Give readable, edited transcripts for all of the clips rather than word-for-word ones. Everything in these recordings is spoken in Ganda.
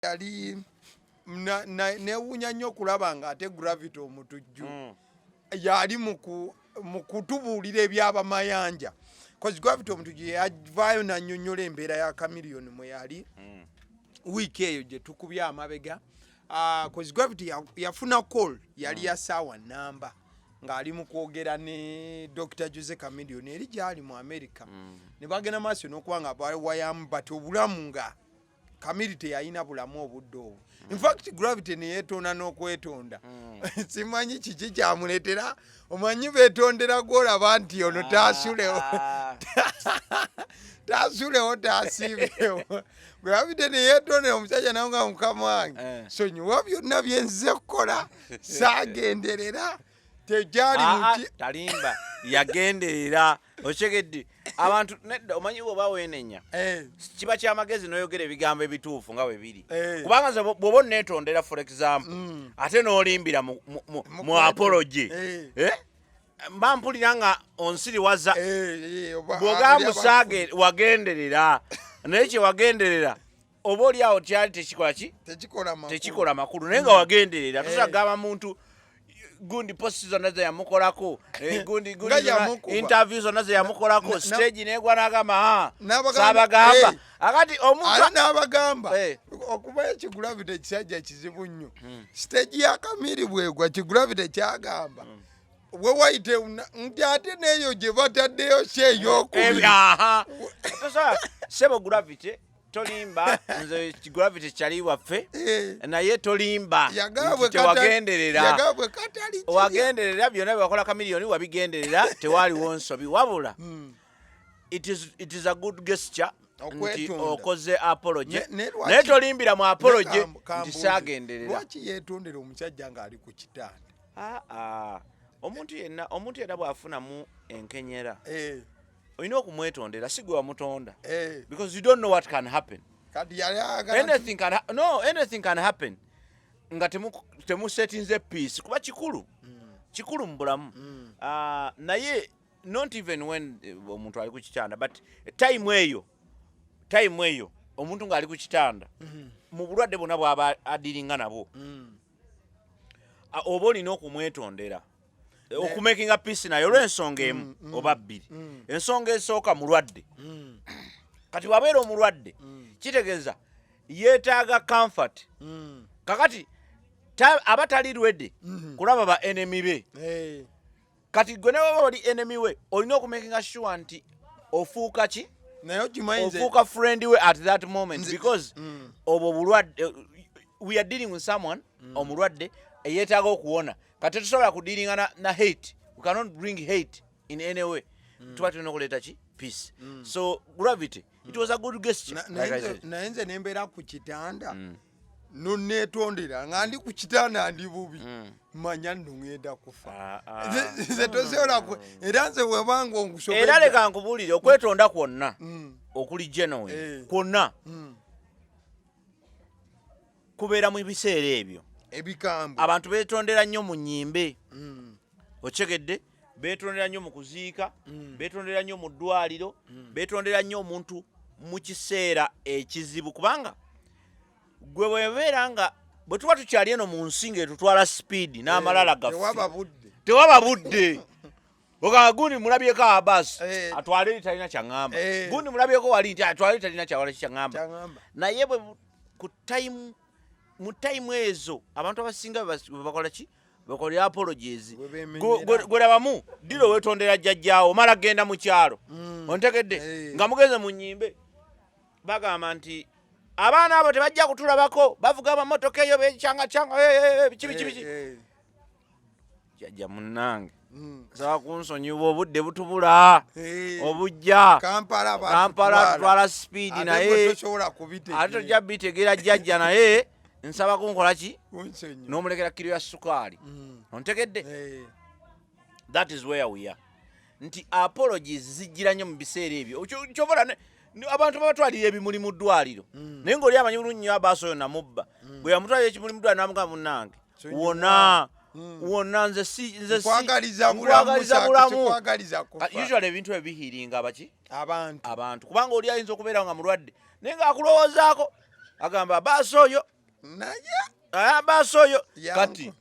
yali newunya nnyo okulaba nga ate Gravity omutujju yali mu kutubuulira ebyabamayanja cause Gravity omutujju yavaayo nannyonnyola embeera ya Chameleon mwe yali wiiki eyo gye tukubye amabega cause Gravity yafuna call yali ya ssaawa nnamba ng'ali mu kwogera ne Dr. Jose Chameleon eri gy'ali mu America ne bagenda maaso n'okuba nga bawayamu bati obulamu nga Chameleon teyalina bulamu obudde obwo. In fact Gravity ne yeetonda n'okwetonda simanyi kiki kyamuleetera omanyi beetondera gw'olaba nti ono taasulewo taasulewo taasiibewo Gravity ne yeetondera omusajja nawe nga mukama wange sonyiwa byonna bye nzize kukola saagenderera tejali muti talimba yagenderera okyegedde abantu nedda omanyi bwo bawenenya kiba kyamagezi noyogera ebigambo ebituufu nga bwe biri kubanga ze bw'oba neetondera for example ate n'olimbira mu apology mba mpulira nga onsiriwaza bw'ogamba saage wagenderera naye kye wagenderera oba oli awo kyali tekikola ki tekikola makulu naye nga wagenderera tosagamba muntu gundi post zonna ze yamukolako gundi interview zonna ze yamukolako stage negwa n'agamba saabagamba akati omuntu n'abagamba okuba ekigravity ekisajja kizibu nnyo stage ya Chameleon bwegwa kigravity kyagamba we wayite nti ate neeyo gye bataddeyo kyeyokubiri sebo Gravity tolimba nze Gravity kyali waffe naye tolimba wagenderera byonna byewakola Chameleon wabigenderera tewaliwo nsobi wabula it is a good gesture nti okoze apology naye tolimbira mu apology nti saagenderera lwaki yeetondera omusajja ng'ali ku kitanda omuntu yenna bw'afunamu enkenyera olina okumwetondera si gwe wamutonda because you don't know what can happen. Anything can happen nga temusetinze peace kuba kikulu mu bulamu naye not even when omuntu ali ku kitanda but time eyo omuntu ng'ali ku kitanda mu bulwadde bwonna bw'aba adiringa nabwo oba olina okumwetondera okumakinga peace naye olw'ensonga emu oba bbiri ensonga esooka mulwadde kati wabeera omulwadde kitegeeza yeetaaga comfort kakati aba tali ready kulaba ba enemy be kati gwe newe oli enemy we olina okumakinga sure nti ofuuka ki ofuuka friend we at that moment because obwo bulwadde we are dealing with someone omulwadde eyeetaaga okuwona kati tusobola kudiringana na hate. We cannot bring hate in any way. Tuba tulina okuleeta ki peace. So Gravity, it was a good gesture. Naye nze nembeera ku kitanda nonneetondera nga ndi ku kitanda ndi bubi manya nno ŋŋenda kufa nze tosobola era nze webanga ongusobola era leka nkubuulire okwetonda kwonna okuli genuine kwonna kubeera mu biseera ebyo ebikambo abantu beetondera nnyo mu nnyimbe okyegedde beetondera nnyo mu kuziika beetondera nnyo mu ddwaliro beetondera nnyo omuntu mu kiseera ekizibu kubanga gwe bwebeera nga bwe tuba tukyali eno mu nsi ng'etutwala speed n'amalala gaffe tewaba budde ogamba gundi mulabyeko abasi atwale litalina kyaŋŋamba gundi mulabyeko wali nti atwale litalina kyaŋŋamba naye bwe mu time ezo abantu abasinga bakola ki bakola apologies gwe labamu diro wetondera jjajjaawo mala genda mu kyalo ontegedde nga mugenze mu nnyimbe bagamba nti abaana abo tebajja kutulabako bavuga amamotoka eyo bekyanga kibi jjajja munnange nsaba kunsonyiwa obudde butubula obujja Kampala tutwala speed naye ate tojja bitegeera jjajja naye nsaba kunkola ki n'omulekera kiro ya sukaali ontegedde that is where we are nti apologies zijjira nnyo mu biseera ebyo kyobola abantu babatwalira ebimuli mu ddwaliro naye ng'oli amanyi bulungi nnyo abaaso oyo namubba bwe yamutwalira ekimuli mu ddwaliro n'amugamba munnange wonna nze nkwagaliza bulamu usually ebintu ebyo bihiiringa abaki abantu kubanga oli ayinza okubeera nga mulwadde naye ng'akulowoozaako agamba baasi oyo baasi oyo kati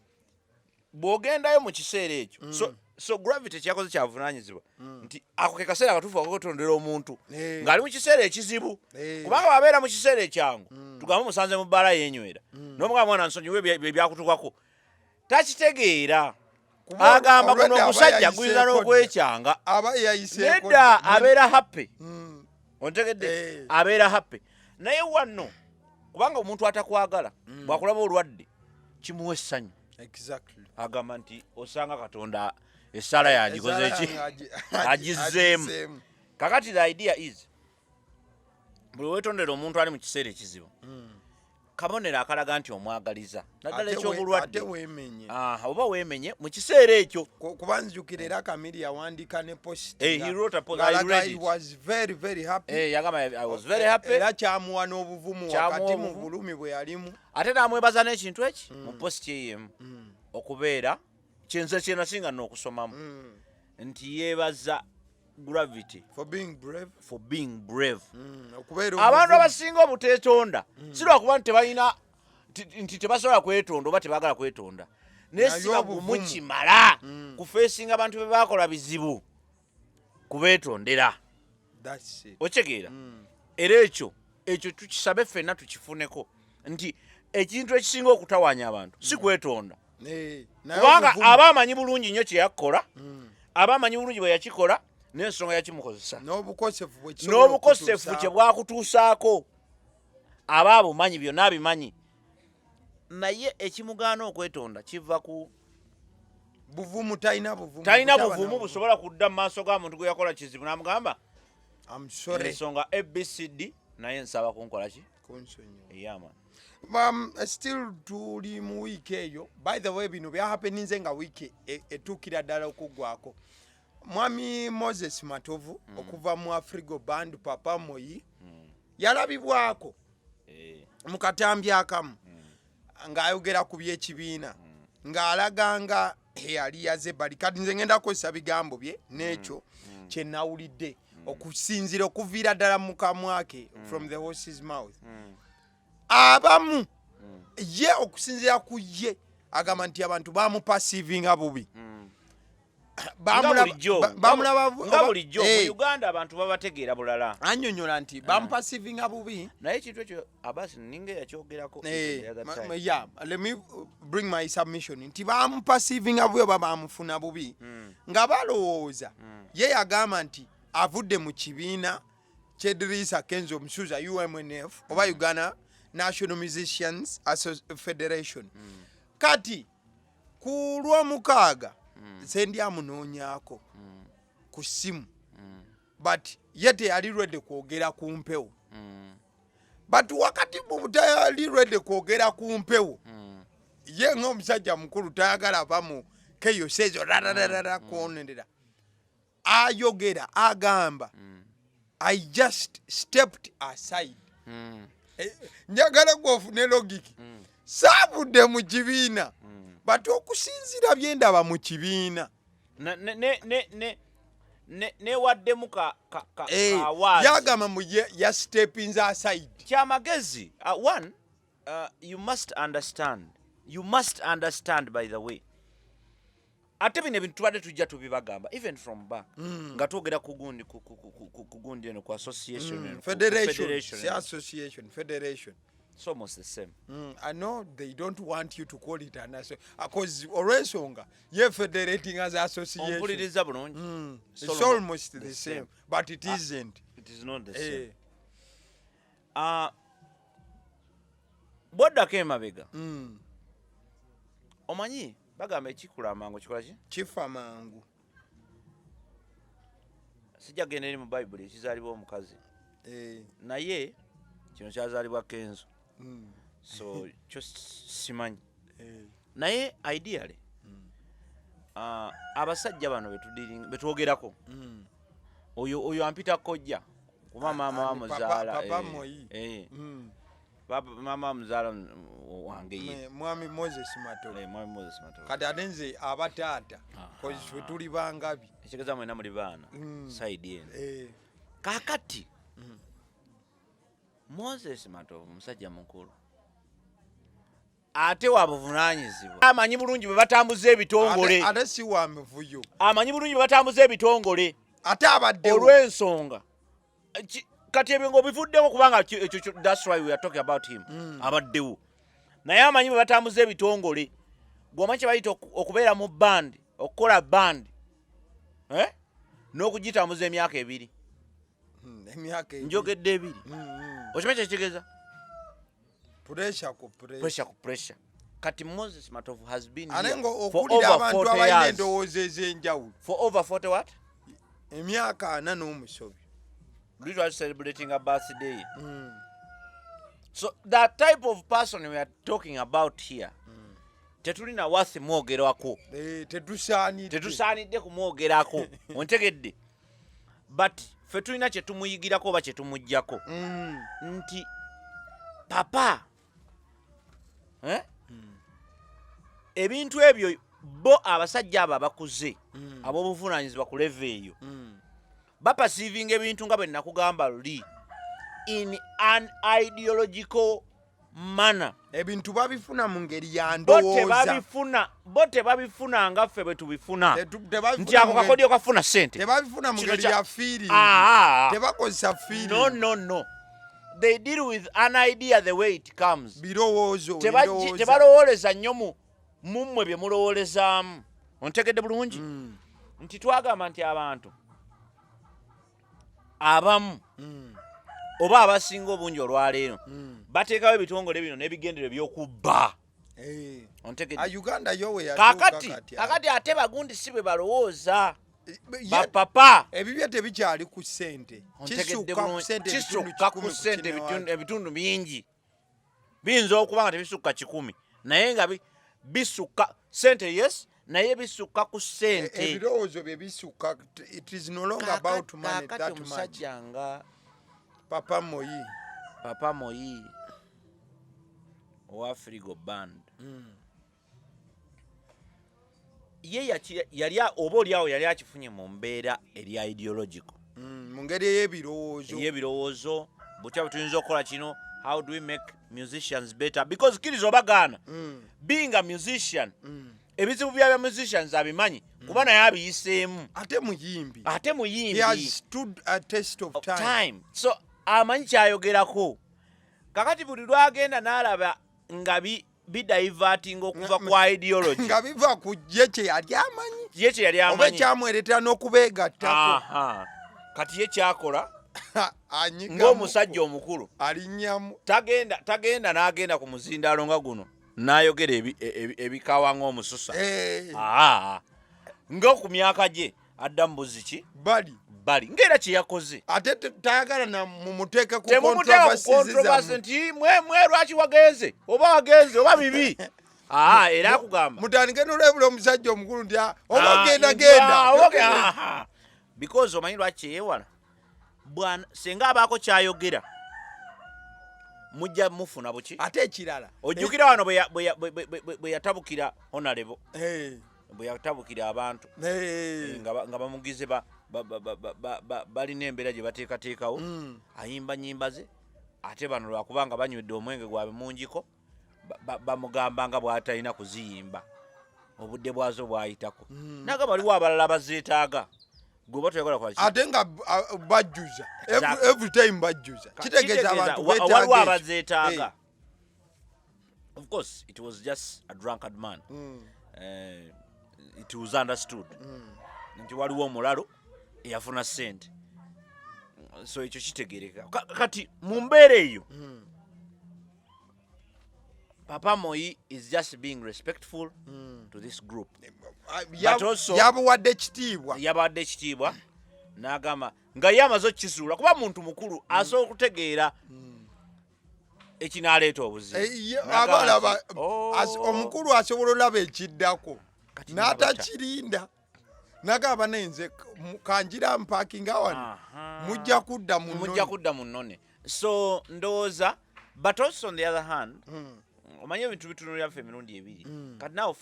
bw'ogendayo mu kiseera ekyo so gravity kyakoze kyavunaanyizibwa nti ako ke kaseera akatuufu akakotondera omuntu ng'ali mu kiseera ekizibu kubanga wabeera mu kiseera ekyangu tugambe musanze mu bbaala yenywera n'omugamba mwana nsonyiwe byakutukwako takitegeera agamba guno omusajja guyinza n'okwekyanga nedda abeera happy ontegedde abeera happy naye wanno kubanga omuntu atakwagala bwakulaba olwadde kimuwa essanyu agamba nti osanga katonda essala yagikoze eki agizzeemu kakati the idea is buli wetondera omuntu ali mu kiseera ekizibu kabonero akalaga nti omwagaliza naddala ekyobulwadde oba weemenye mu kiseera ekyo kuba nzijukira era Kamili yawandiika ne post era kyamuwa n'obuvumu wakati mu bulumi bwe yalimu ate n'amwebaza n'ekintu eki mu posti eyemu okubeera kyenze kyenasinga n'okusomamu nti yeebaza gravity for being brave abantu abasinga obuteetonda si lwakuba nti tebalina nti tebasobola kwetonda oba tebaagala kwetonda naye siba gumu kimala kufeesinga abantu be baakola bizibu kubeetondera okitegeera era ekyo tukisabe ffenna tukifuneko nti ekintu ekisinga okutawaanya abantu si kwetonda kubanga aba amanyi bulungi nnyo kyeyakukola aba amanyi bulungi bwe yakikola n'ensonga yakimukozesa n'obukosefu kye bwakutuusaako aba abumanyi byonna abimanyi naye ekimugaana okwetonda kiva ku buvumu talina buvumu busobola kudda mu maaso ga muntu gwe yakola kizibu n'amugamba ensonga abcd naye nsaba kunkolaki eyama still tuli mu wiiki eyo by the way bino byahappeninze nga wiiki etuukira ddala okuggwako mwami Moses Matovu okuva mu Afrigo Band Papa Moyi yalabibwako mu katambi akamu ng'ayogera ku by'ekibiina ng'alaga nga yali yaze kati nze ngenda kukozesa bigambo bye n'ekyo kye nawulidde okusinzira okuviira ddala mu kamwa ke from the horse's mouth abamu ye okusinzira ku ye agamba nti abantu bamupasivinga bubi nga bulijjo mu Uganda abantu babategeera bulala annyonnyola nti bamupasivinga bubi naye ekintu ekyo abasi ninga yakyogerako let me bring my submission nti bamupasivinga bubi oba bamufuna bubi nga balowooza ye yagamba nti avudde mu kibiina ky'Edrisa Kenzo Musuza UMNF oba Uganda National Musicians Federation kati ku Lwomukaaga sendi amunoonyaako ku ssimu but ye teyali lwedde kwogera ku mpewo but wakati mu butayali lwedde kwogera ku mpewo ye ng'omusajja mukulu tayagala bamu keyosezo rararara kwonendera ayogera agamba I just stepped aside njagala gwofune logiki saabudde mu kibiina bati okusinzira byendaba mu kibiina newaddemu kawaazi yagamba mu ya steppinze aside kyamagezi one you must understand by the way ate bino ebintu tubadde tujja tubibagamba even from back nga twogera ku gundi eno ku association federation it's almost the same. I know they don't want you to call it an association because olw'ensonga ye federating as association ompuliriza bulungi it's almost the same but it isn't. It is not the same. Bw'oddako emabega omanyi bagamba ekikula amangu kikola ki kifa mangu sijja genda eri mu Bayibuli ekizaalibwa omukazi naye kino kyazaalibwa Kenzo so kyo simanyi naye ideally abasajja bano betwogerako oyo ampita kojja kuba maama wamuzaala maama wamuzaala wange ye mwami Moses Matovu kati ate nze abataata ffe tuli bangabi ekigeza mwena muli baana saidi eno kakati Moses Matovu musajja mukulu ate wabuvunanyizibwa amanyi bulungi bwe batambuza ebitongole ate si wa mivuyo amanyi bulungi bwe batambuza ebitongole ate abaddewo olw'ensonga kati ebyo ng'obivuddeko kubanga that's why we are talking about him abaddewo naye amanyi bwe batambuza ebitongole gwomanyi kye bayita okubeera mu bandi okukola bandi n'okugitambuza emyaka 2 njogedde 2 okimanyi kyekitegeeza pressure kati Moses Matovu has been here for over 40 years for over 40 what emyaka 4 n'omusobi literally celebrating a birthday so that type of person we are talking about here tetulina wasi mwogerwako tetusaanidde kumwogerako ontegedde but fe tulina kye tumuyigirako oba kye tumuggyako nti papa ebintu ebyo bo abasajja abo abakuze ab'obuvunaanyizibwa ku leve eyo bapasiivinga ebintu nga bwe nakugamba luli in an ideological manner ebintu babifuna mu ngeri ya ndowooza bo tebabifuna nga ffe bwe tubifuna nti ako kakodyo kafuna ssente tebabifuna mu ngeri ya feeling tebakozesa feeling no they deal with an idea the way it comes birowoozo tebalowooleza nnyo mummwe bye mulowoolezaamu ontegedde bulungi nti twagamba nti abantu abamu oba abasinga obungi olwaleero bateekawo ebitongole bino n'ebigendero by'okubba kakati ate bagundi si bwe balowooza bapapa ebibyo tebikyali ku ssente kisukka ku ssente ebitundu bingi biyinza okuba nga tebisukka 100 naye nga bisukka ssente yes naye bisukka ku ssente ebirowoozo bye bisukka it is no longer about money that much musajja nga Papa Moyi owa Frigo Band ye oba oliawo yali akifunye mu mbeera erya ideological mu ngeri ey'ebirowoozo butya bwe tuyinza okukola kino how do we make musicians better because kiriza obagaana being a musician ebizibu bya musicians abimanyi kuba naye abiyiseemu ate muyimbi he has stood a test of time so amanyi kyayogerako kakati buli lwagenda n'alaba nga bidiverting okuva kwa ideology nga biva ku ye kye yali amanyi oba kyamweretera n'okubeegattako kati ye kyakola ng'omusajja omukulu alinnyamu tagenda n'agenda ku muzindaalo nga guno n'ayogera ebikawa ng'omususa ng'oku myaka gye adda mu buzi ki bali ng'era kye yakoze ate tayagala na mumuteeka ku controversy nti mwe lwaki wagenze oba bibi era akugamba mutandike n'olwebula omusajja omukulu nti oba genda because omanyi lwaki yeewala bwana senga abaako kyayogera mujja mufuna buki ate ekirala ojjukira wano bwe yatabukira honorable bwe yatabukira abantu nga bamugize balina embeera gye bateekateekawo ayimba nnyimba ze ate bano lwakubanga banywedde omwenge gwabwe mungiko bamugamba nga bw'atalina kuziyimba obudde bwazo bwayitako nagamba waliwo abalala bazeetaaga gwe toyagala kwa ate nga bajjuza every time bajjuza kitegeeza abantu waliwo abazeetaaga of course it was just a drunkard man it was understood nti waliwo omulalo eyafuna ssente so ekyo kitegereka kati mu mbeera eyo Papa Moyi is just being respectful to this group yabawadde ekitiibwa n'agamba nga ye amaze okukisuula kuba muntu mukulu asobola okutegeera ekinaaleeta obuzibu omukulu asobola olaba ekiddako n'atakirinda nagamba nenze kanjira mpakinga wano mujja kudda mu nnone so ndowooza but also on the other hand omanye ebintu bitunulira ffe emirundi ebiri kati now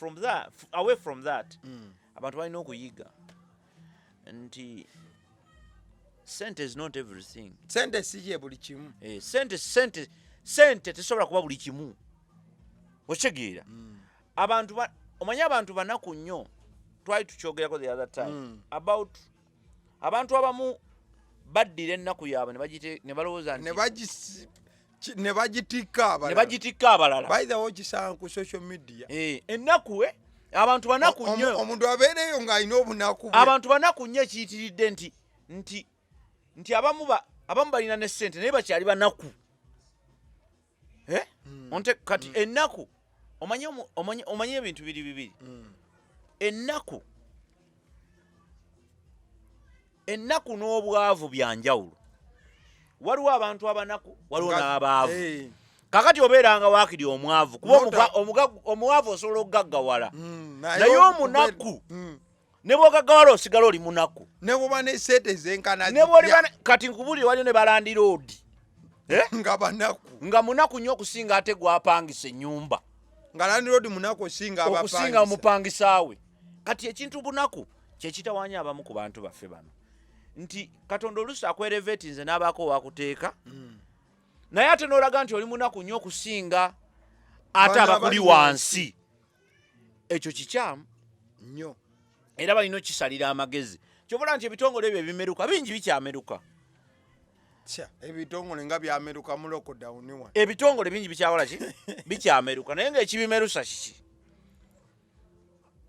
away from that abantu balina okuyiga nti sente is not everything. Sente siye buli kimu. Sente tesobola kuba buli kimu. Ochegeera. Omanya abantu banaku nnyo. Twali tukyogerako the other time about abantu abamu baddira ennaku yaabwe ne balowooza nti ne bagitikka abalala. By the way, okisanga ku social media. Ennaku abantu banaku nnyo. Omuntu abeereyo ng'alina obunaku bwe. Abantu banaku nnyo ekiyitiridde nti abamu balina ne ssente naye bakyali banaku. Kati ennaku omanye ebintu bibiri. Ennaku n'obwavu bya njawulo. Waliwo abantu abanaku, waliwo n'abaavu. Kakati obeeranga waakiri omwavu kuba omuwavu osobola okugaggawala. Naye omunaku ne bw'ogaggawala osigala oli munaku. Ne bw'oba ne sente zenkana kati nkubulire waliyo ne balandira odi. Nga banaku. Nga munaku nnyo okusinga ate gwapangisa ennyumba. Nga landira odi munaku okusinga omupangisaawe. Kati ekintu bunaku kye kitawaanya abamu ku bantu baffe bano. Nti Katonda oluusi akwerevetinze n'abaako wakuteeka. Naye ate n'olaga nti oli munaku nnyo okusinga ate abakuli wansi. Ekyo kikyamu nnyo. Era balina okisalira amagezi. Kyobula nti ebitongole ebyo ebimeruka bingi bikyameruka. Ebitongole nga byameruka mu lockdown wa. Ebitongole bingi bikyakola ki? Bikyameruka. Naye ng'ekibimerusa kiki?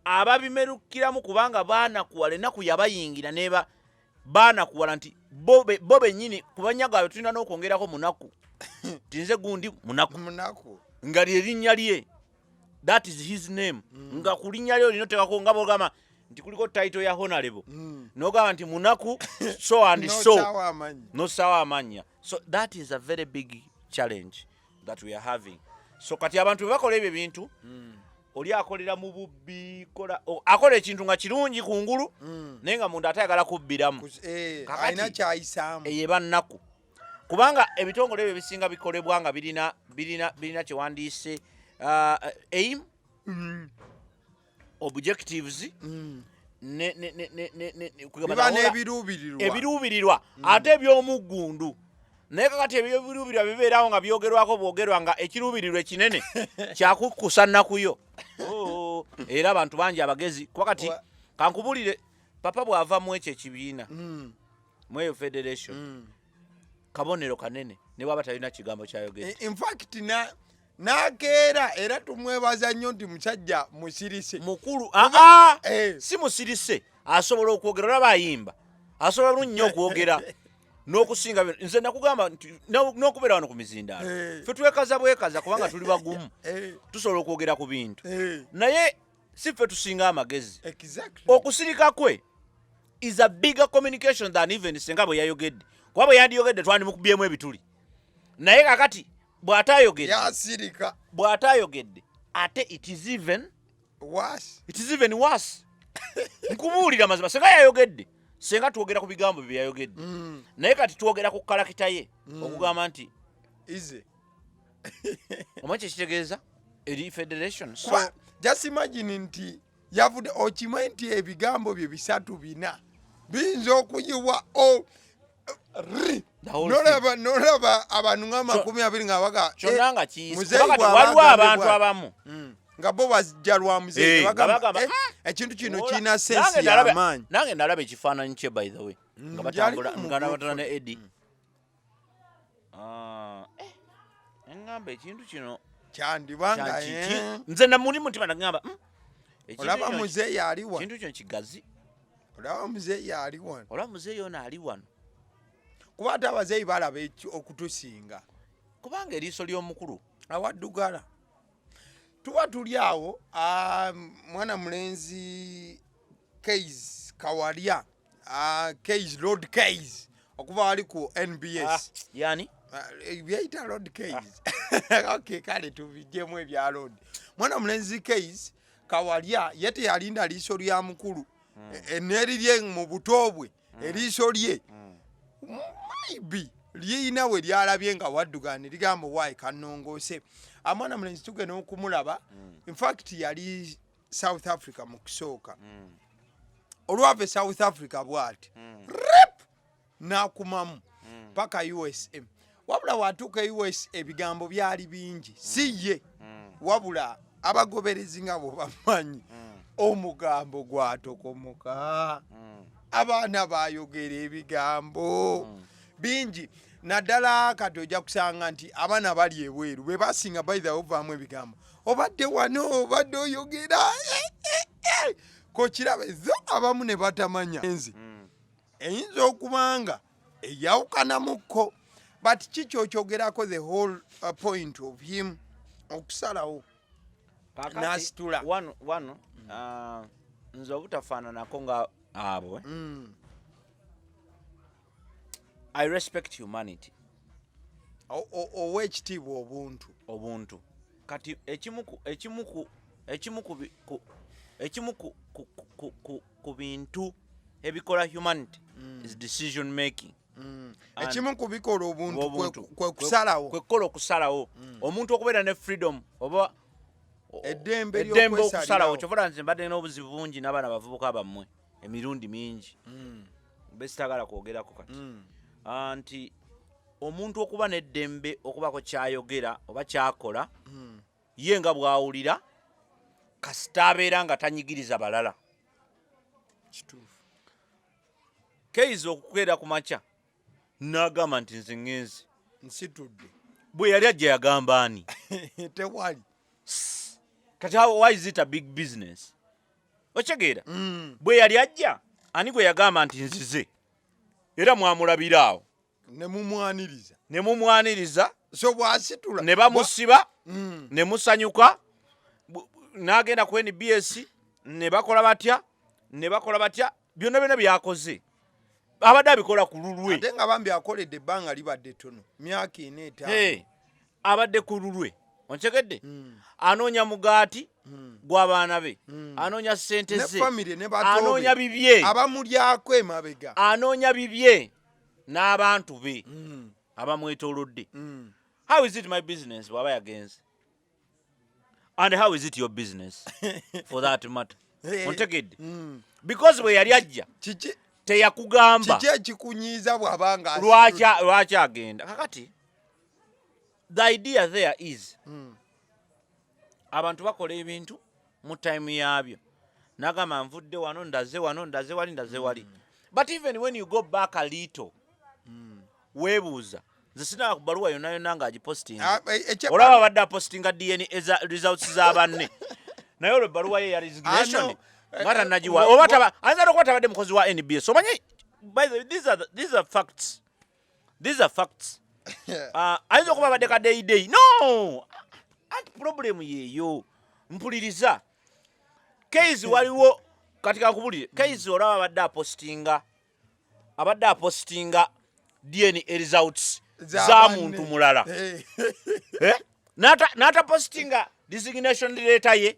Ababimerukiramu kubanga baanakuwala ennaku yabayingira neba baanakuwala nti bo bennyini ku banyago abwe tulina n'okwongerako munaku. Tinze gundi munaku. Nga lyerinnya lye. That is his name. Nga ku linnya lye olina oteekako nga bw'ogamba nti kuliko title ya honorable. N'ogamba nti munaku so and so. No sawa amanya. So that is a very big challenge that we are having. So kati abantu bakola ebyo bintu oli akolera mu bubbi akola ekintu nga kirungi kungulu naye nga munda atayagala kubbiramu. Alina kyayisaamu. Ye bannaku. Kubanga ebitongole ebyo bisinga bikolebwa nga birina kyewandiise aim, objectives, ebiruubirirwa ate eby'omuggundu. Naye kakati ebiruubirirwa bibeerawo nga bwogerwa nga ekiruubirirwa ekinene kyakukusa nnakuyo. Era abantu bangi abagezi kuba kati kankubulire papa bw'ava mu ekyo ekibiina mu eyo federation kabonero kanene ne bw'aba talina kigambo kyayogera. In fact n'akeera era tumwebaza nnyo nti musajja musirise mukulu. Si musirise, asobola okwogera. Olaba ayimba asobola nnyo okwogera n'okusinga. Nze nakugamba nti n'okubeera wano ku mizindaalo ffe twekaza bwekaza kubanga tuli bagumu tusobola okwogera ku bintu naye si ffe tusinga amagezi. Okusirika kwe is a bigger communication than even senga bwe yayogedde kuba bwe yandiyogedde twandimukubyemu ebituli. Naye kakati bw'ataayogedde ate it is even worse. Nkubuulira mazima senga yayogedde senga twogera ku bigambo bye yayogedde naye kati twogera ku kalakita ye okugamba nti omanyi kyekitegeeza eri federation. So just imagine nti Yavudde okimanyi nti ebigambo bye 3-4 biyinza okuyiwa nolaba abantu nga 20 nga baga kyonna nga waliwo abantu abamu nga bo bajja lwa muzeeyi bagamba ekintu kino kirina sensi y'amaanyi. Nange nalaba ekifaananyi kye by the way nga batambula nga nabatana ne Eddie. Engamba ekintu kino kyandibanga nze namuli mutima nagamba olaba muzeeyi ali wano. Ekintu kino kigazi. Olaba muzeeyi ali wano. Olaba muzeeyi ono ali wano. Kuba ate abazeeyi balaba okutusinga kubanga eriiso ly'omukulu awaddugala. Tuba tuli awo mwana mulenzi Keys Kawalya Keys Road Keys okuva wali ku NBS yani byayita Road Keys. Okay, kale tubijjemu ebya road. Mwana mulenzi Keys Kawalya yete yalinda liiso lya mukulu enerirye mu buto bwe eriiso lye maybe liyina we lyalabye nga waddugana ligamba wayi kanongoose. Amwana mulenzi tugenda okumulaba. In fact yali South Africa mu kusooka olwava South Africa bwati n'akumamu paka USM. Wabula watuuka US ebigambo byali bingi si ye wabula abagoberezi nga bo bamanyi omugambo gwatokomoka abaana bayogera ebigambo bingi naddala kati ojja kusanga nti abaana bali ebweru be basinga baitha ovaamu ebigambo obadde wano obadde oyogera ko kirabe zo abamu ne batamanya enzi eyinza okubanga eyawukanamukko but kikyo kyogerako the whole point of him okusalawo nasitula wano nze obutafaananako nga abo I respect humanity. Owekitiibwa obuntu kati ekimu ku bintu ebikola humanity is decision making. Ekimu kubikola obuntu kwekola okusalawo omuntu okubeera ne freedom oba eddembe okusalawo kyovula nze mbadde n'obuzibu bungi n'abaana bavubuka bammwe emirundi mingi besitagala kwogerako kati anti omuntu okuba n'eddembe okubako kyayogera oba kyakola ye nga bwawulira kasita abeera nga tanyigiriza balala kituufu keiza okukeera ku makya n'agamba nti nze ŋŋenze nsitudde bwe yali ajja yagamba ani tewali kati why is it a big business okyegeera bwe yali ajja ani gwe yagamba nti nzize era mwamulabira awo nemumwaniriza so bwasitula ne bamusiba ne musanyuka n'agenda ku NBS ne bakola batya byonna byonna byakoze abadde abikola ku lulwe ate nga bambi akoledde ebbanga libadde ttono myaka 4 abadde ku lulwe ontegedde anoonya mugaati gw'abaana be anoonya ssente ze anoonya bibye abamulyako emabega anoonya bibye n'abantu be abamwetoolodde. How is it my business bw'aba yagenze and how is it your business for that matter ontegedde because bwe yali ajja teyakugamba kiki ekikunyiiza bw'abanga lwaki agenda kakati the idea there is abantu bakola ebintu mu time yabyo nagamba nvudde wano ndaze wali but even when you go back a little weebuuza nze sinaba ku baluwa yonna ng'agipostinga olaba badde apostinga DNA results za banne naye olwo ebbaluwa ye ya resignation nga tannagiwa oba ayinza n'okuba tabadde mukozi wa NBS omanyi by the way these are facts ayinza okuba abadde kadeyideyi no anti problem yeeyo mpuliriza case waliwo kati kakubulire case olaba abadde apostinga DNA results za muntu mulala n'atapostinga designation letter ye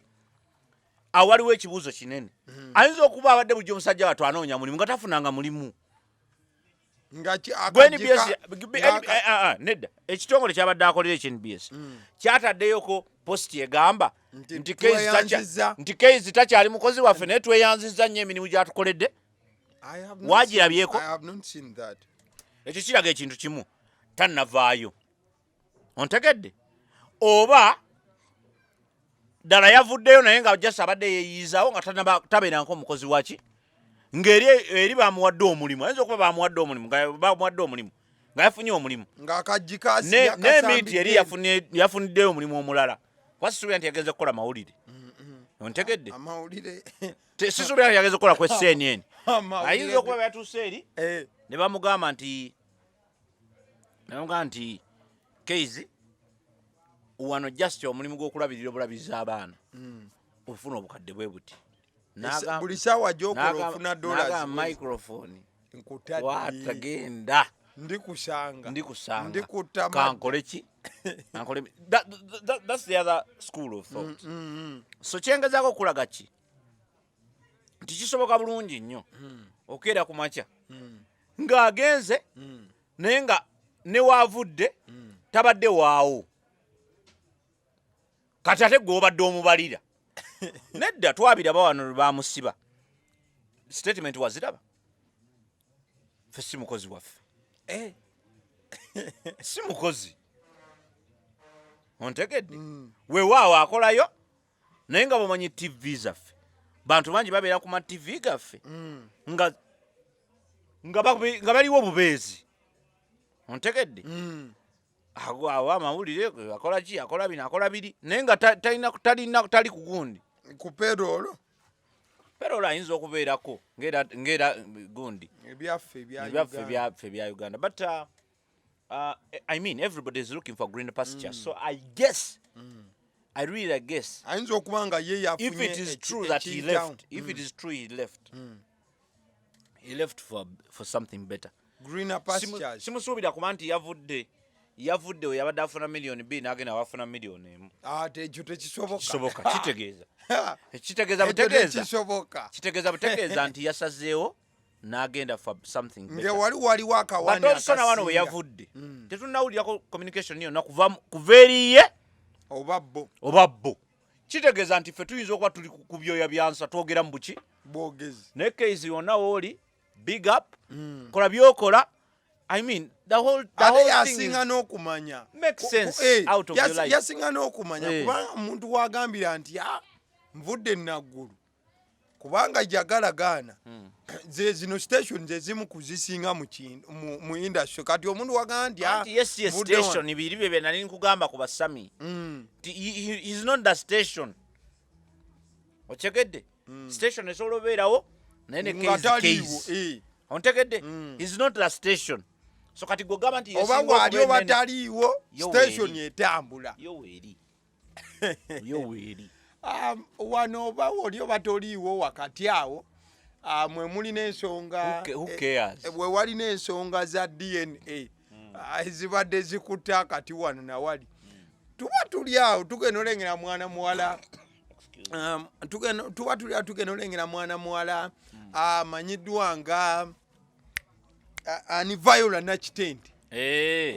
awaliwo ekibuuzo kinene ayinza okuba abadde bulijjo omusajja watu anoonya mulimu nga tafunanga mulimu nedda ekitongole kyabadde akolera ekNBS kyataddeyoko posti egamba nti Keizi takyali mukozi waffe naye tweyanzizza nnyo emirimu gyatukoledde wagirabyeko ekyo kiraga ekintu kimu tannavaayo ontegedde oba ddala yavuddeyo naye nga jasi abadde yeeyizaawo nga tabeera nk'omukozi waki ng'eri bamuwadde omulimu ayinza okuba bamuwadde omulimu nga yafunye omulimu n'emiiti eri yafuniddeyo omulimu omulala wasisuubira nti yagenze kukola mawulire ontegedde sisuubira nti yagenze kukola CNN ayinza okuba byatuuse eri ne bamugamba nti Keizi wano just omulimu gw'okulabirira obulabizi abaana ofuna obukadde bwe buti buli saawa gy'okola ofuna dollars microphone watagenda ndikusanga kankole ki that's the other school of thought so kyengezaako okulaga ki nti kisoboka bulungi nnyo okeera ku makya ng'agenze naye nga ne waavudde tabadde waawo kati ate gwe obadde omubalira nedda twabiraba wano bamusiba statement waziraba ffe si mukozi waffe si mukozi ontegedde weewaawo akolayo naye nga bamanyi TV zaffe bantu bangi babeera ku ma TV gaffe nga baliwo bubeezi ontegedde awo amawulire akola ki akola bino akola biri naye nga tali ku gundi ku payroll ayinza okubeerako ng'era gundi ebyaffe bya Uganda but I mean everybody is looking for greener pasture so I guess I really guess ayinza okuba nga ye yafunye if it is true that he left if it is true he left for something better greener pastures simusuubira kuba nti yavudde we yabadde afuna miliyoni 2 n'agenda wafuna miliyoni 1 ate ekyo tekisoboka kitegeeza butegeeza nti yasazeewo n'agenda for something better waliwo akawani akasinga wano we yavudde tetunnawulirako communication yonna kuva eriye oba bo kitegeeza nti ffe tuyinza okuba tuli ku byoya byansa twogera mu buki bwogezi naye keisi yonna wooli big up kola byokola I mean the whole thing n'okumanya makes sense out of your life yasinga n'okumanya kubanga omuntu wagambira nti nvudde naggulu kubanga jagalagaana zino station zezimu kuzisinga mu industry kati omuntu wagamba nti yes station biri bye nali nkugamba ku basami is not the station ochegedde station esobola obeerawo naye ne case ontegedde is not the station so kati gogamba nti oba wali bataliiwo station etambula yo weeri wano oba oli batoliiwo wakati awo mwe muli n'ensonga bwe wali n'ensonga za DNA ezibadde zikuta kati wano nawali tuba tuli awo tugenda olengera mwana muwala tugenda olengera mwana muwala amanyiddwa nga ani Viola Nakitende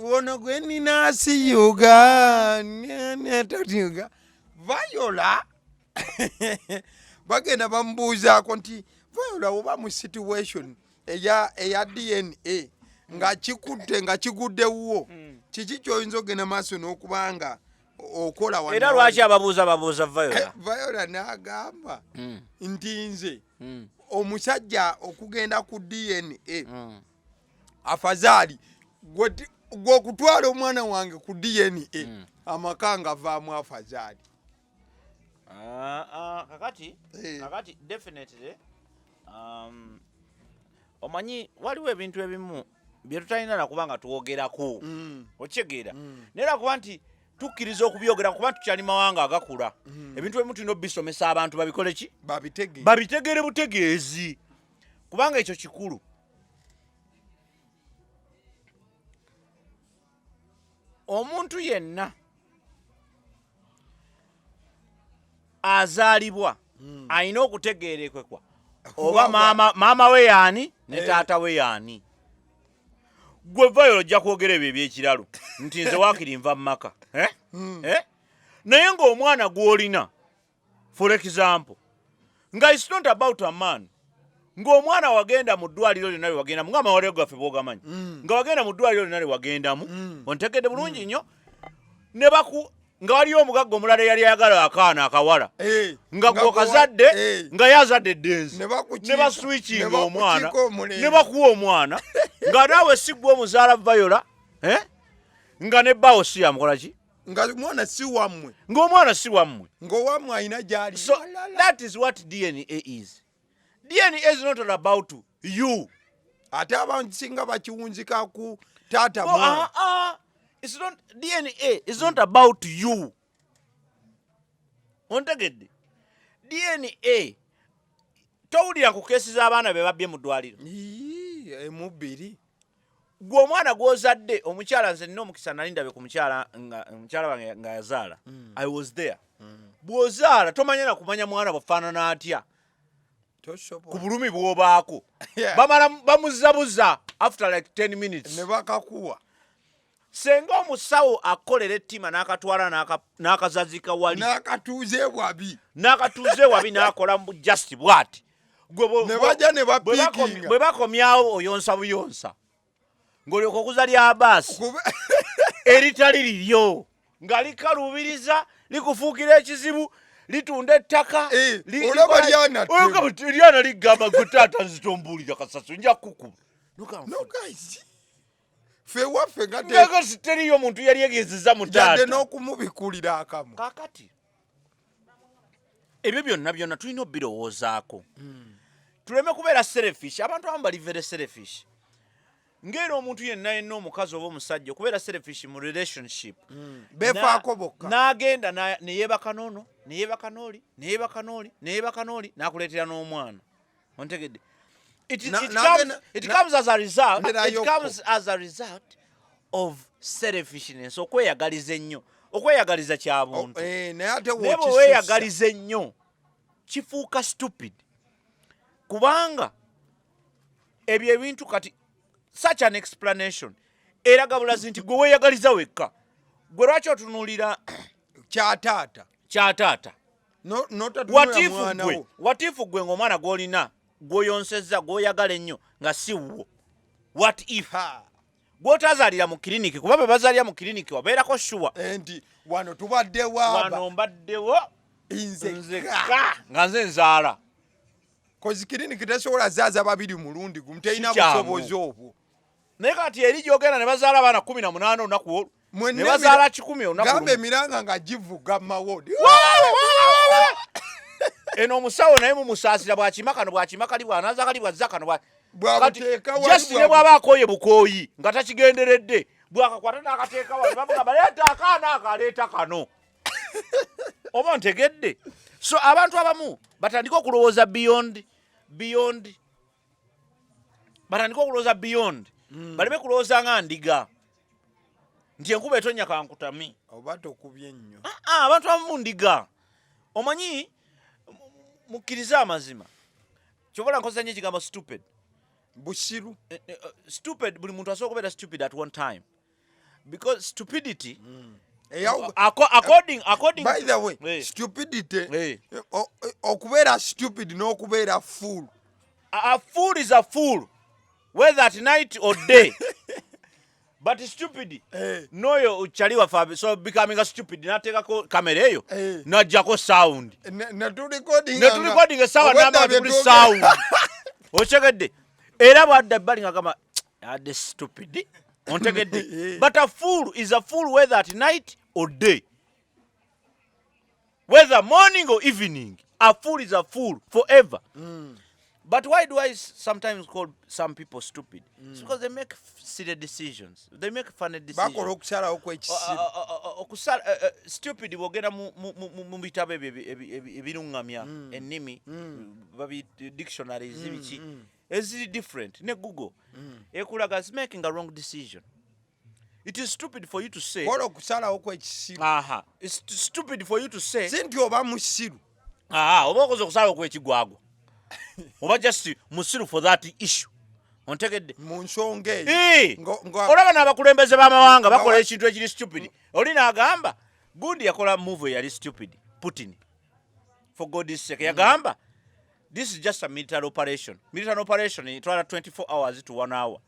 wono gwe ninaasiyuga netotyuga Viola bagenda bamubuuzaako nti Viola oba mu situation eya DNA nga kikutte nga kiguddewo kiki ky'oyinza ogenda maaso n'okubanga okola wano era lwaki ababuuza Viola n'agamba nti nze omusajja okugenda ku DNA afazaali gwe okutwala omwana wange ku DNA amaka nga avaamu afazaali kakati definitely omanyi waliwo ebintu ebimu bye tutalina nakuba nga tuwogerako okitegeera naye nakuba nti tukkiriza okubyogera kuba tukyali mawanga agakula ebintu ebimu tulina obisomesa abantu babikole ki babitegere butegeezi kubanga ekyo kikulu omuntu yenna azaalibwa alina okutegeerekwekwa oba maama we yaani ne taata we yaani gwe Viola ojja kwogera ebyo ebyekiralo nti nze waakiri nva mu maka naye ng'omwana gw'olina for example nga it's not about a man ng'omwana wagenda mu ddwaliro lyonna lye wagendamu ng'amawaliro gaffe b'ogamanyi nga wagenda mu ddwaliro lyonna lye wagendamu ontegedde bulungi nnyo ne nga waliyo omugagga omulala eyali ayagala akaana akawala nga gw'okazadde nga yazadde eddenzi ne baswikinga omwana ne bakuwa omwana nga naawe si gwe omuzaala Viola nga ne bbaawo si yamukola ki ng'omwana si wammwe ng'owammwe alina gy'ali so that is what DNA is. DNA is not all about you. Ate abansinga bakiwunzika ku taata mwana. It's not DNA is not about you. Ontegedde. DNA towulira ku keesi z'abaana be babbye mu ddwaliro. Emubiri. Gwe omwana gw'ozadde omukyala nze nina omukisa nali ndabe ku mukyala wange nga yazaala. I was there. Bw'ozaala tomanya na kumanya mwana bwafaanana atya. Ku bulumi bw'obaako. Bamala bamuzabuza after like 10 minutes. Ne bakakuwa. Senga omusawo akolera ettima n'akatwala n'akazazika wali. N'akatuuze wabi n'akola just bw'ati. ne bajja ne bapiikinga bwe bakomyawo oyonsa buyonsa ng'olyoka okuzalya abaasi eritali liryo nga likalubiriza likufuukira ekizibu litunda ettaka olaba lyana ligamba gwe taata nzitombuulira kasaso nja kukuba no guys fe waffe nga teriyo omuntu yali yegezeza mu taata yadde n'okumubikulira akamu kaakati ebyo byonna tulina obbirowoozaako tuleme kubeera selfish. Abantu abamu bali very selfish ng'era omuntu yenna omukazi oba omusajja okubeera selfish mu relationship beefaako bokka n'agenda neyeebaka n'ono neyeebaka n'oli neyeebaka n'oli n'akuleetera n'omwana ontegedde. It comes as a result of selfishness. Okweyagaliza ennyo, okweyagaliza kya buntu. Naye bwe weeyagaliza ennyo kifuuka stupid kubanga ebyo ebintu kati such an explanation eraga bulazi nti gwe weeyagaliza wekka. Gwe lwaki otunuulira kyataata watifu gwe ng'omwana gw'olina gw'oyonsezza gw'oyagala ennyo nga si wo. What if gw'otazaalira mu kiriniki kuba bwe bazaalira mu kiriniki wabeerako shuwa nti wano tubaddewo wano mbaddewo nzekka nga nze nzaala kozi kiriniki tesobola zaaza babiri mulundi gumu terina busobozi obwo. Naye kati eri gyogenda ne bazaala abaana 18 olunaku olwo ne bazaala 10 olunaku gamba emiranga nga givuga mawodi eno omusawo naye mumusaasira bwakima kano bwakima kali bwanaza kali bwazza kano jasire bw'abaako ye bukooyi nga takigenderedde bwakakwata n'akateeka wali bamugamba leeta akaana akaleeta kano oba ntegedde. So abantu abamu batandika okulowooza beyond batandika okulowooza beyond baleme kulowooza nga ndiga nti enkuba etonnya kankutami oba tokubye nnyo. Abantu abamu ndiga omanyi mukkiriza amazima kyobola nkozesa nnyo ekigambo stupid busiru. Stupid buli muntu asobola okubeera stupid at one time because stupidity according by the way stupidity okubeera stupid n'okubeera fool. A fool is a fool whether at night or day but stupid noyo uchali wafa so becoming a stupid natekako kamera eyo najjako sound neturecording sound n'abantu sound ochegedde era bwadda bali ngagamba ade stupid ontegedde. But a fool is a fool whether at night or day, whether morning or evening. A fool is a fool forever. But why do I sometimes call some people stupid? It's because they make silly decisions. They make funny decisions. Stupid bogenda mu bitabo ebirungamya ennimi babi dictionaries ebiki is different ne Google ekulaga is making a wrong decision. It is stupid for you to say it's stupid for you to say sinti oba musiru oba okoze okusalawo kw'ekigwago oba just musiru for that issue ontegedde mu nsonga eyo olaba n'abakulembeze b'amawanga bakola ekintu ekiri stupid. Oli n'agamba gundi yakola move yali stupid Putin for God's sake yagamba this is just a military operation itwala 24 hours to 1 hour.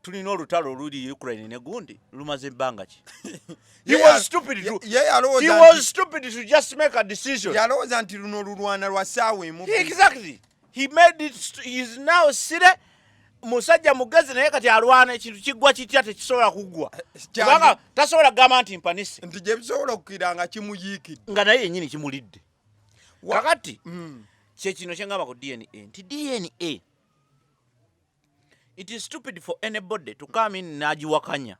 Tulina olutalo oluli Ukraine ne gundi lumaze ebbanga ki. He was stupid to just make a decision. Yalowooza nti luno olulwana lwa ssaawa emu. Exactly. He made it. He is now sire musajja mugezi naye kati alwana ekintu kiggwa kitya tekisobola kuggwa. Kubanga tasobola kugamba nti mpanise. Nti gye bisobola okukira nga kimuyiikidde. Nga naye yennyini kimulidde. Kakati kyekino kyengamba ku DNA nti DNA it is stupid for anybody to come in n'agiwakanya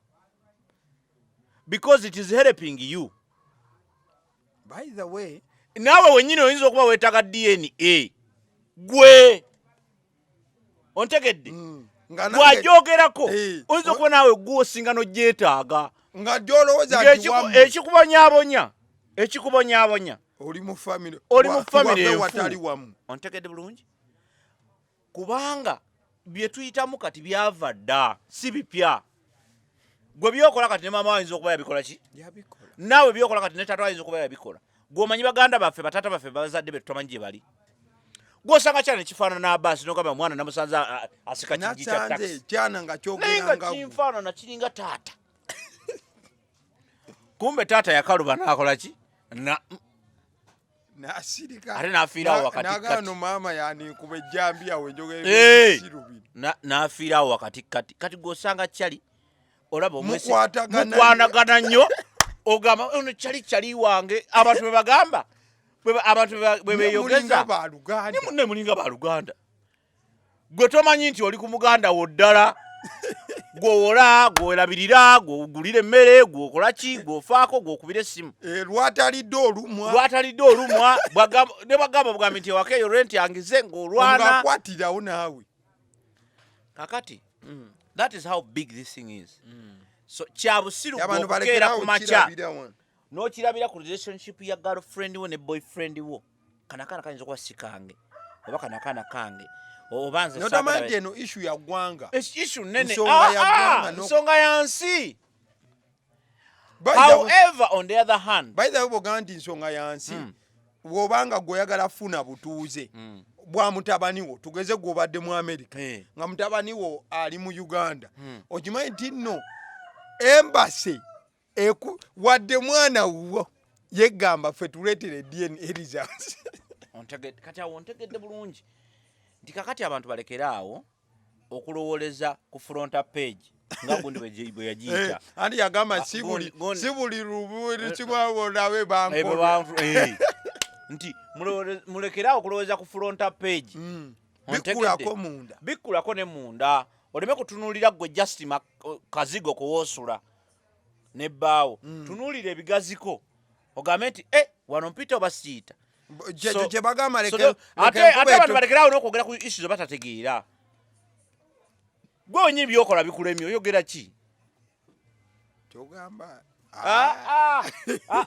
because it is helping you. By the way, naawe wennyini oyinza okuba weetaaga DNA gwe ontegedde bw'agyogerako oyinza okuba naawe gw'osinga n'ogyetaaga nga gy'olowooza ekikubonyaabonya oli mu famire enfu ontegedde bulungi kubanga bye tuyitamu kati byava dda si bipya. Gwe byokola kati ne maama ayinza okuba yabikola ki naawe byokola kati ne taata ayinza okuba yabikola. Gwe omanyi baganda baffe batata baffe bazadde be tutamanyi gye bali gwosanga kyana kifaanana n'abasi nogamba mwana namusanza asika kingi kya taxi kyana nga kyogeranga kimfaanana kiringa taata kumbe taata yakaluba nakola ki nasirika ate nafiirawo wakati nagano mama yani kuba ejjambiya wenjogeresirubi nafiirawo wakati kati gwosanga kyali olaba omukwanagana nnyo ogamba ono kyali wange abantu bwe bagamba abantu bwe beeyogeza ne mulinga baluganda gwe tomanyi nti oli ku muganda wo ddala gwowola gwerabirira gwogulira emmere gwokola ki gwofaako gwokubira essimu lwatalidde olumwa ne bagamba bugambi nti ewaka eyo renti angize ng'olwana akwatirawo naawe kakati that is how big this thing is so kyabusiru gwokukeera ku makya n'okirabira ku relationship ya girlfriend wo ne boyfriend wo kanakaana kayinza okuba sikange oba kanakaana kange notamanje eno issue ya ggwanga issue nene nsonga ya nsi however on the other hand by the way bogamba nti nsonga ya nsi bw'obanga gw'oyagala funa butuuze bwa mutabani wo tugeze gw'obadde mu America nga mutabani wo ali mu Uganda okimanyi nti nno embassy wadde mwana wo yeggamba ffe tuleetere DNA results kati awo ontegedde bulungi nti kakati abantu balekeraawo okulowooleza ku fronta page nga gundi bwe yagiyita andi yagamba si buli lubuli kimwabonabe banko nti mulekeraawo okulowooza ku fronta page bikkulako munda bikkulako ne munda oleme kutunuulira gwe Justin kazigo kuwoosula nebbaawo tunuulira ebigaziko ogambe nti wano mpita oba siita kyebagamba ate abantu balekerawo n'okwogera ku issues batategeera gwe wenyi byokola bikulemye oyogera ki kyogamba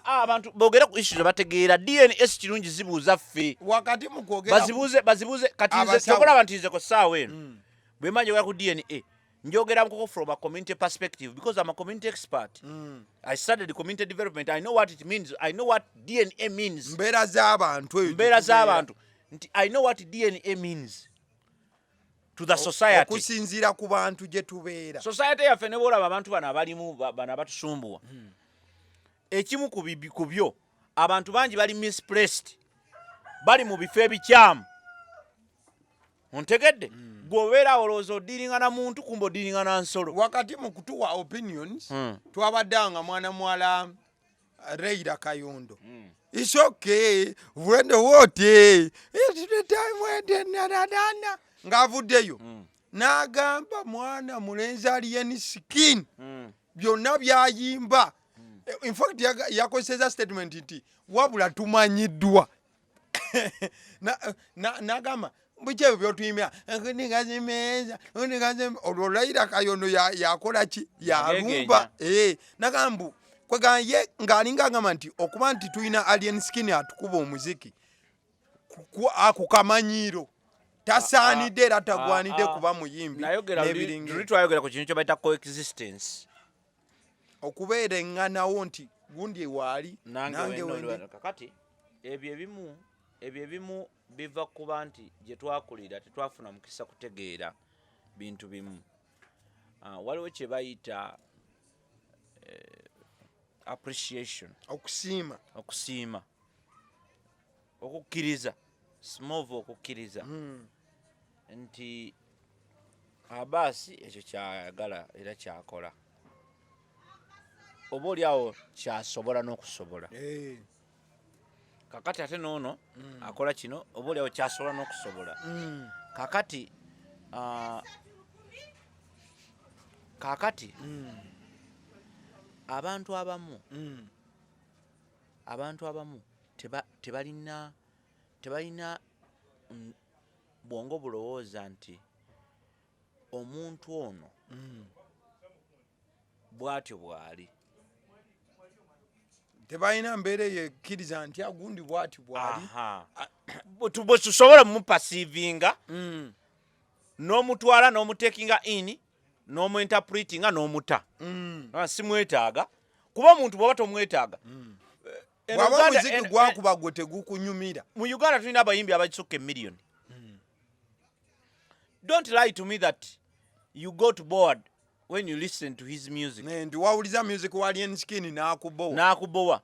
abantu boogera ku issues bategeera DNS kirungi zibuuza ffe wakati mukwogera bazibuuze kati nze kyokulaba nti nze ku ssaawa eno bwe mba njogera ku DNA njogera mukoko from a community perspective because I'm a community expert. I studied community development. I know what it means. I know what DNA means. Mbeera z'abantu. I know what DNA means to the society. Okusinziira ku bantu gye tubeera. Society yaffe ne bwolaba abantu bano abalimu bano abatusumbuwa. Ekimu ku byo abantu bangi bali misplaced. Bali mu bifo ebikyamu. Ontegedde gwobeera olowooza odiiringa na muntu kumba odiiringa na nsolo wakati mu kutuwa opinions twabaddanga mwana mwala Reira Kayondo it's okay when the water it's the time when the nadadana ng'avuddeyo n'agamba mwana mulenzi alien skin byonna byayimba in fact yakozesa statement nti wabula tumanyiddwa n'agamba bikyebyo byotuyimya ndigazimeza olwo Reira Kayondo yakola ki yalumba nagambu kweganye ng'alinga agamba nti okuba nti tulina alien skin atukuba omuziki akukamanyiro tasaanidde era tagwanidde kuba muyimbi twayogera ku kintu kye bayita coexistence okubeera eŋŋanawo nti gundi waali nange wendi kakati ebyo ebimu biva kuba nti gye twakulira tetwafuna mukisa kutegeera bintu bimu waliwo kye bayita appreciation okusiima okukkiriza smove okukkiriza nti abaasi ekyo kyayagala era kyakola oba oli awo kyasobola n'okusobola kakati ate noono akola kino oba oliawo kyasobola n'okusobola kakati abantu abamu tebalina bwongo bulowooza nti omuntu ono bw'atyo bw'ali tebalina mbeera yekkiriza nti agundi bw'ati bw'ali bwe tusobola mupasiivinga n'omutwala n'omutekinga ini n'omuinterpretinga n'omuta simwetaaga kuba omuntu bw'oba tomwetaaga bw'aba omuziki gwakuba gwe tegukunyumira mu Uganda tulina abayimbi abagisukka emiliyoni don't lie to me that you got bored when you listen to his music. Ndi wawuliza music wa Alien Skin n'akubowa.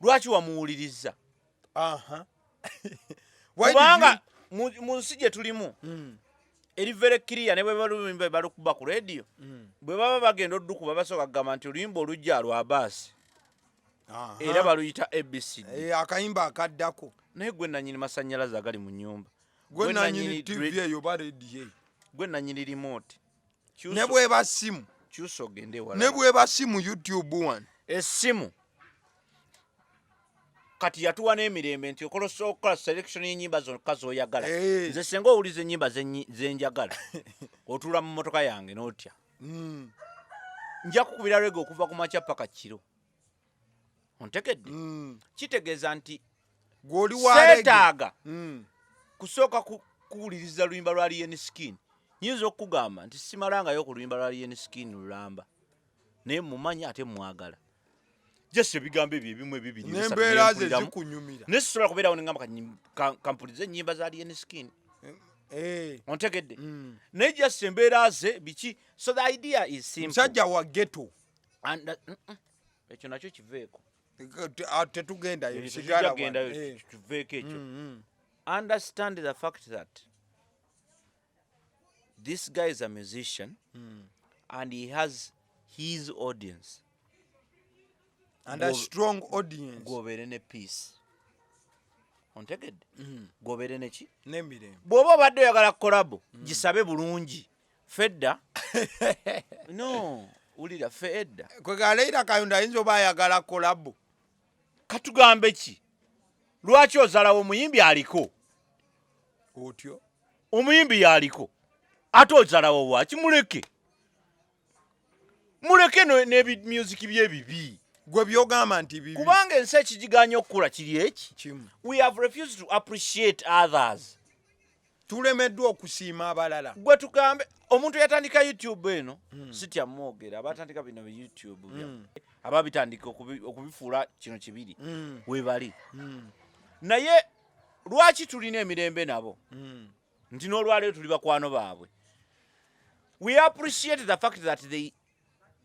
Lwaki wamuwuliriza? Kubanga mu nsi gye tulimu eri very clear ne bwe balumbe balukuba ku radio bwe baba bagenda oddukuba basooka kugamba nti oluyimba olujja lwa baasi era baluyita ABCD. Akayimba akaddako. Naye gwe nannyini masannyalaze agali mu nnyumba. Gwe nannyini TV eyo ba radio. Gwe nannyini remote. Ne bweba simu. Kyusa ogende wala. Ne bweba simu YouTube one. Essimu kati yatuwa n'emirembe nti okolosokola selection y'ennyimba zonna z'oyagala. Nze senga owuliza ennyimba zenjagala otuula mu motoka yange n'otya. Nja kukubira rege okuva ku makya paka kiro. Ontegedde? Kitegeeza nti gw'oli wa seetaaga kusooka kuwuliriza luyimba lwa Alien Skin. Nyinza okugamba nti simalangayo ku luyimba lwa Alien Skin lulamba. Naye mumanyi ate mwagala. Jesse ebigambo ebyo ebimu ebibiri n'embeera ze zikunyumira. Ne sisobola kubeerawo ne ngamba kampulize ennyimba za Alien Skin. Ontegedde? Naye Jesse embeera ze biki? So the idea is simple. Musajja wa ghetto. Ekyo nakyo kiveeko. Tetugendayo sigala kiveeko ekyo. Understand the fact that this guy is a musician and he has his audience. And a strong audience. Gobeere ne peace. Ontegedde? Gobeere ne ki? N'emirembe. Bw'oba obadde oyagala kolabo gisabe bulungi. Fedda? No. Ulira fedda. Kwega Leila Kayonda ayinza oba ayagala kolabo. Katugambe ki? Lwaki ozalawo omuyimbi aliko? Otyo. Omuyimbi yaliko. Ate ozalawo waki muleke? Muleke n'ebi music bye bibi. Gwe byogamba nti bibi. Kubanga ensi ekigiganya okukula kiri eki. Kimu. We have refused to appreciate others. Tulemeddwa okusiima abalala. Gwe tugambe omuntu yatandika YouTube eno sitya mwogera abatandika bino be YouTube ababitandika okubifuula kino kibiri we bali. Naye lwaki tulina emirembe nabo nti n'olwaleero tuli bakwano baabwe. We appreciate the fact that they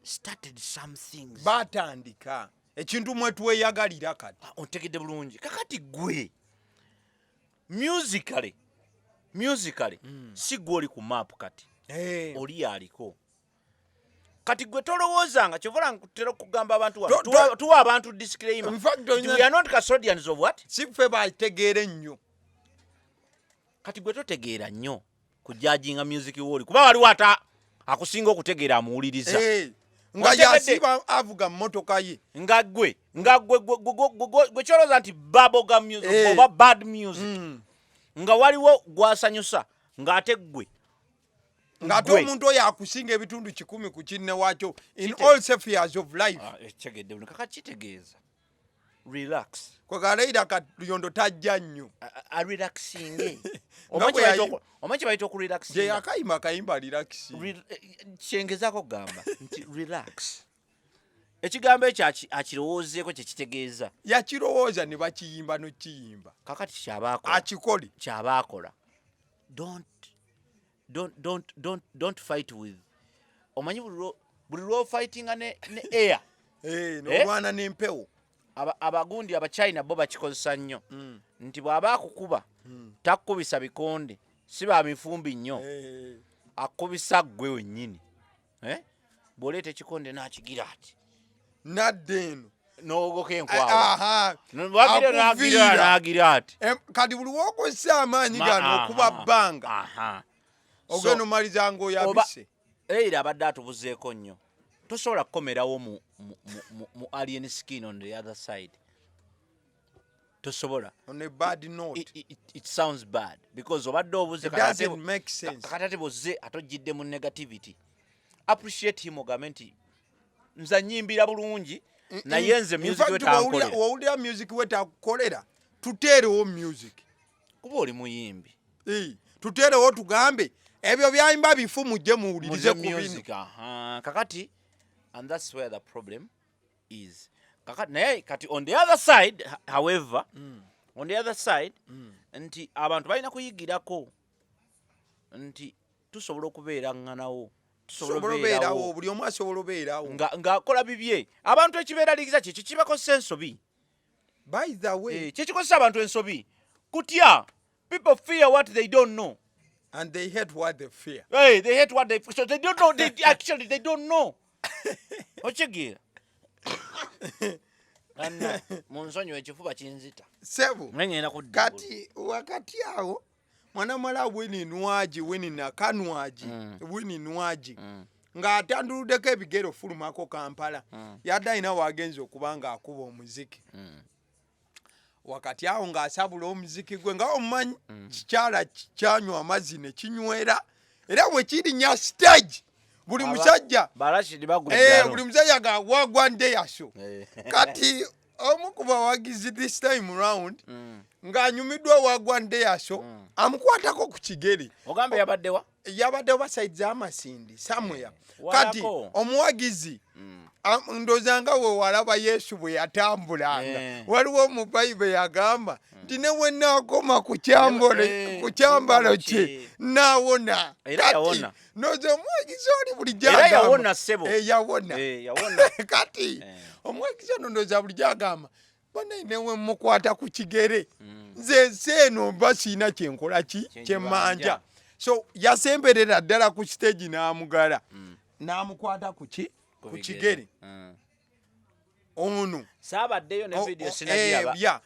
started some things. Batandika ekintu mwe tweyagalira kati. Ontegedde bulungi. Kakati gwe musically si gwe oli ku map kati. Oli yaliko. Kati gwe tolowoozanga kyovola nkutera kugamba abantu wano tuwa abantu disclaimer. We are not custodians of what? Si ffe bategeere nnyo. Kati gwe totegeera nnyo kujajinga music woli kuba waliwo ata akusinga okutegeera amuwuliriza. Nga yasiba avuga mmotoka ye. Nga gwe kyolooza nti bubblegum music oba bad music. Nga waliwo gwasanyusa ng'ate gwe ng'ate omuntu oyo akusinga ebitundu 10 ku kinne wakyo in all spheres of life. Ekigedde buli kaka kitegeeza. Relax. Kwega Leila Kayondo tajja nnyo. Relaxing. Omanyi bayita okurelaxing. Je akayimba kayimba relaxing. Kyengezaako gamba nti relax. Ekigambo ekyo akirowoozeeko kye kitegeeza. Yakirowooza ne bakiyimba n'okiyimba. Kakati kyabaakola. Akikole. Kyabaakola. Don't fight with. Omanyi buli lwo fightinga ne air. N'olwana n'empewo. Abagundi abachina bo bakikozesa nnyo. Nti bw'aba akukuba takubisa bikonde si ba mifumbi nnyo. Akubisa gwe wennyini. Bw'oleeta ekikonde n'akigira ati. Nadde eno. N'ogoka enkwawa. N'agira ati. Kati buli w'okozesa amaanyi gano okuba bbanga. Ogenda omaliza ng'oyabise. Era abadde atubuzeeko nnyo. Tosobola kukomerawo mu Alien Skin on the other side. Tosobola. On a bad note. It sounds bad because obadde obuze doesn't make sense. Kakati boze atojjidde mu negativity. Appreciate him ogambe nti nza nnyimbira bulungi naye nze music we tankolera. Wawulira music we takolera tuteerewo music. Kuba oli muyimbi. Tuteerewo tugambe ebyo byayimba bifu mujje muwulirize ku bino. Kakati and that's where the problem is. Kati on the other side, however, on the other side, nti abantu balina kuyigirako. nti tusobola okubeera nganawo tusobola obeerawo buli omu asobola obeerawo ng'akola bibye abantu ekibeeraliikiza kyekyo kibakozesa ensobi by the way kyekikozesa abantu ensobi kutya people fear what they don't know and they hate what they fear. Hey, they hate what they so they don't know. Actually they don't know. Ochigira. Anna munsonyo ekifuba kinzita. Sebu. Nanyena ku kati wakati awo mwana mala Winnie Nwagi Winnie Nakanwagi Winnie Nwagi nga atanduludeko ebigero fulumako Kampala yaddaina wagenzi okubanga akuba omuziki wakati awo ng'asabula omuziki gwe nga omumanyi kikyala kyanywa amazzi ne kinywera era bwe kirinya stage buli musajja buli musajja gawagwa ndeyaso kati omu ku bawagizi this time round ng'anyumiddwa wagwa ndeyaso amukwatako ku kigere ogambe yabaddewo basaizi z'amasindi somewhere kati omuwagizi ndozanga we walaba Yesu bwe yatambulanga waliwo mu Bible yagamba nti ne we naakoma ku kyambalo kye naawona kati noze omuwagizi oli bulijjo yawona kati omuwagizi ono ndoza bulijjo agamba bonna newe mukwata ku kigere nze seeno mba siina kyenkola kyemmanja so yasemberera ddala ku stage n'amugala n'amukwata ku kigere ono saabaddeyo ne video sinagiraba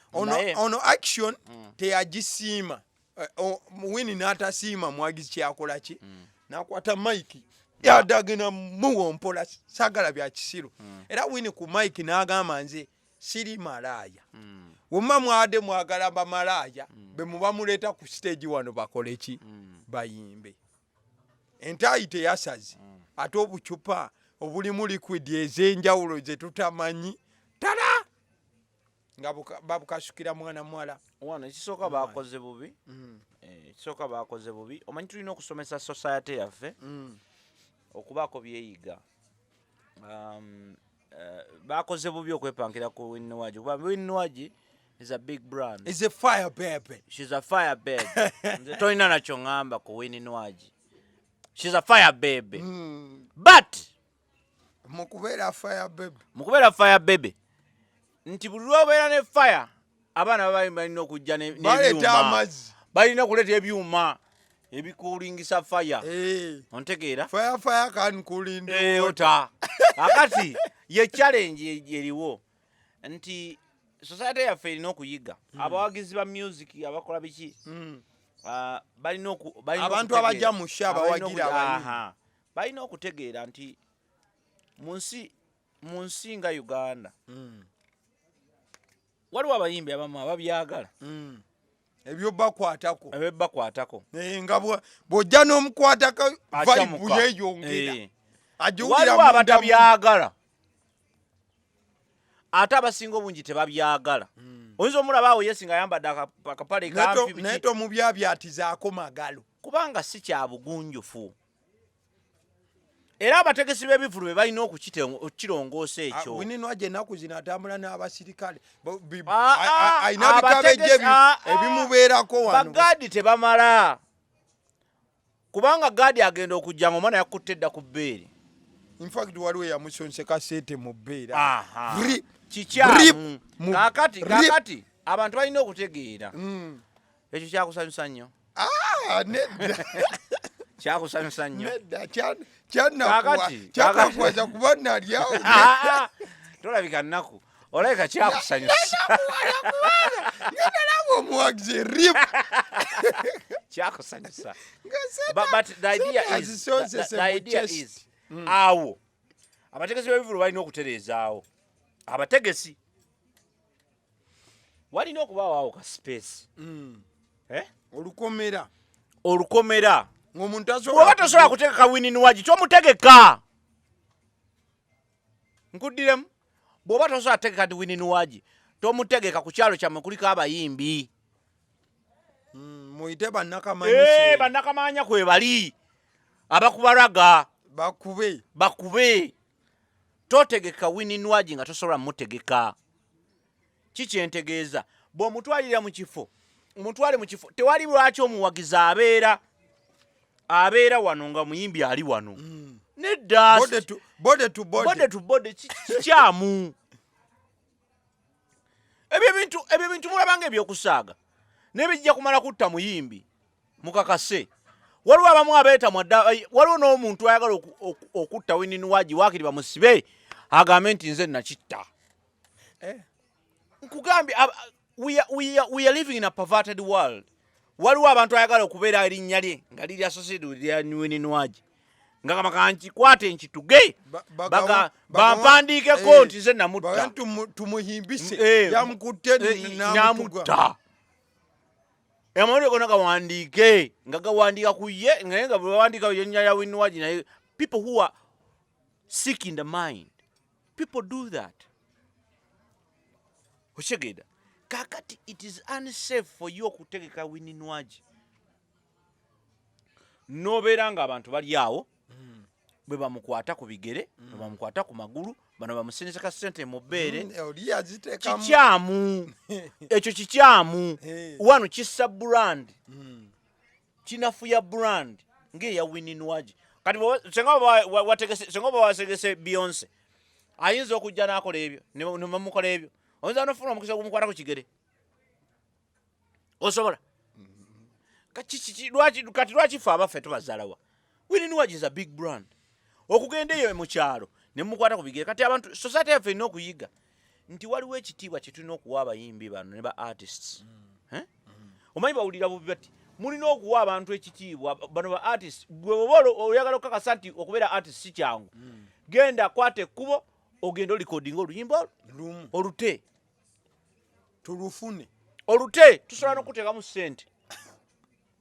ono action teyagisiima Winnie n'atasiima muwagizi kyakola ki n'akwata mike yadagena muwompola sagala bya kisiru era Winnie ku mike n'agamba nze siri malaaya wemma mwade mwagala bamalaaya be muba muleeta ku stage wano bakole ki bayimbe entayi teyasaze ate obucupa obulimu liquid ez'enjawulo ze tutamanyi tala nga babukasukira mwana mwala wana ekisooka bakoze bubi ekisooka bakoze bubi omanyi tulina okusomesa society yaffe okubaako byeyiga bakoze bubi okwepankira ku Winnie Nwagi kuba Winnie Nwagi is a big brand. Is a fire baby. She's a fire baby. Toina na chongamba ku Winnie Nwagi. She's a fire baby. But mukubera fire baby. Nti bulwa bera ne fire. Abana balina okujja ne byuma. Balina kuleta ebyuma ebikuulingisa fire. Ontegeera? Fire can cool in the water. Akati ye challenge eriwo. Nti society yaffe erina okuyiga abawagizi ba music abakola biki balina abantu abajja mu sha abawagira abayimbi balina okutegeera nti mu nsi nga Uganda waliwo abayimbi abamu ababyagala ebyo bakwatako nga bw'ojja n'omukwatako vibe yeeyongera waliwo abatabyagala ate abasinga obungi tebabyagala oyinza omulabaawo yesinga ayambadde akapale kampi naye tomubyabyatizaako magalo kubanga si kya bugunjufu era abategesi b'ebivulu be balina okukirongoosa ekyo Winnie Nwagi ennaku zino atambula n'abasirikale ayina bikabejje ebimubeerako wano bagaadi tebamala kubanga gaadi agenda okujja nga omwana yakutte edda ku bbeere in fact waliwo yamusonseka sente mu bbeera kikyamu kakati abantu balina okutegeera ekyo kyakusanyusa nnyo nedda kyakusanyusa nnyo kyanakuwaza kuba nalyawo tolabika nnaku olabika kyakusanyusa nalaba omuwagizi kyakusanyusa but the idea is awo abategesi b'ebivulu balina okutereezaawo abategesi walina okubaawo ka space olukomera oba tosobola kutegeka Winnie Nwagi kyomutegeka nkuddiremu bw'oba tosobola kutegeka nti Winnie Nwagi tomutegeka ku kyalo kyammwe kuliko abayimbi muyite bannakamanya kwe bali abakubalaga bakube totegeka Winnie Nwagi nga tosobola mutegeka kikyentegeeza bw'omutwalira mu kifo tewali lwaki omuwagizi abeera abeera wano nga muyimbi ali wano nedda bode to bode kikyamu ebyo bintu mulabanga ebyokusaaga nebijja kumala kutta muyimbi mukakase. Waliwo abamu abeetamwa dda, waliwo n'omuntu ayagala okutta Winnie Nwagi waakiri bamusibe agambe nti nze nakitta. Nkugambye we are living in a perverted world. Waliwo abantu ayagala okubeera erinnya lye nga liri associated with Winnie Nwagi nga kamaka nkikwate nkituge bampandiikeko nti nze namutta tumuhimbise yamukutte namutta. Amawulire gonna gawandiike nga gawandiika ku ye naye nga bwe bawandiika yennya ya Winnie Nwagi naye people who are sick in the mind, people do that. Oshegeda kakati it is unsafe for you okutegeka Winnie Nwagi nobeera nga abantu bali awo bwe bamukwata ku bigere bwe bamukwata ku magulu bano bamusiniseka ssente mu bbeere kikyamu ekyo kikyamu wano kissa brand kinafuya brand ng'eya Winnie Nwagi. Kati senga wasegese Beyonce ayinza okujja n'akola ebyo ne bamukola ebyo oyinza n'ofuna omukisa gumukwata ku kigere osobola kati lwaki fe abaffe tubazaalawa. Winnie Nwagi is a big brand. Okugenda eyo mu kyalo ne mukwata ku bigere kati abantu society yaffe erina okuyiga nti waliwo ekitiibwa kye tulina okuwa abayimbi bano ne ba artists. Omanyi bawulira bubi bati mulina okuwa abantu ekitiibwa bano ba artists. Gwe oba oyagala okukakasa nti okubeera artist si kyangu genda kwata ekkubo ogenda olikodinga oluyimba olute tulufune olute tusobola n'okuteekamu ssente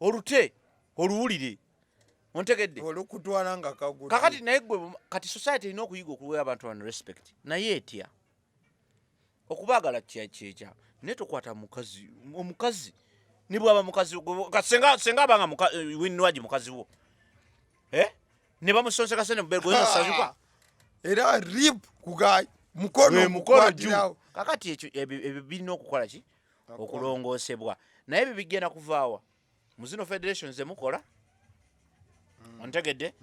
olute oluwulire ontegedde olukutwala nga kaguti kakati naye gwe kati society erina okuyiga okuweera abantu bano respect naye etya okubaagala kyekya naye tokwata omukazi ne bwaba mukazi senga abanga Winnie Nwagi mukazi wo ne bamusonseka sente mu bergoza sazuka era rip kugayi mukono juu. Kakati ekyo ebyo birina okukola ki okulongoosebwa naye ebyo bigenda kuvaawa mu zino federations emukola ontegedde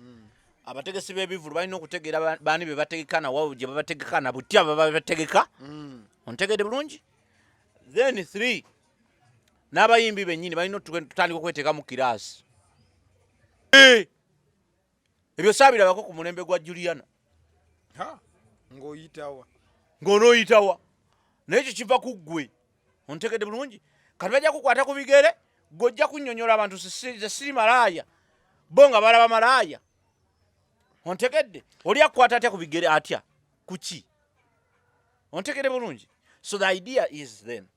abategesi b'ebivulu balina okutegeera baani be bategeka nawawo gye babategeka na butya babategeka ontegedde bulungi. Then 3 n'abayimbi bennyini balina tutandika okweteeka mu kiraasi ebyo saabirabako ku mulembe gwa Juliana ng'onooyitawa naye ekyo kiva ku ggwe ontegedde bulungi. Kati bajja kukwata ku bigere gojja kunnyonnyola abantu siri malaaya bo nga balaba malaaya ontegedde oli akukwata atya ku bigere atya kuki ontegedde bulungi. So the idea is then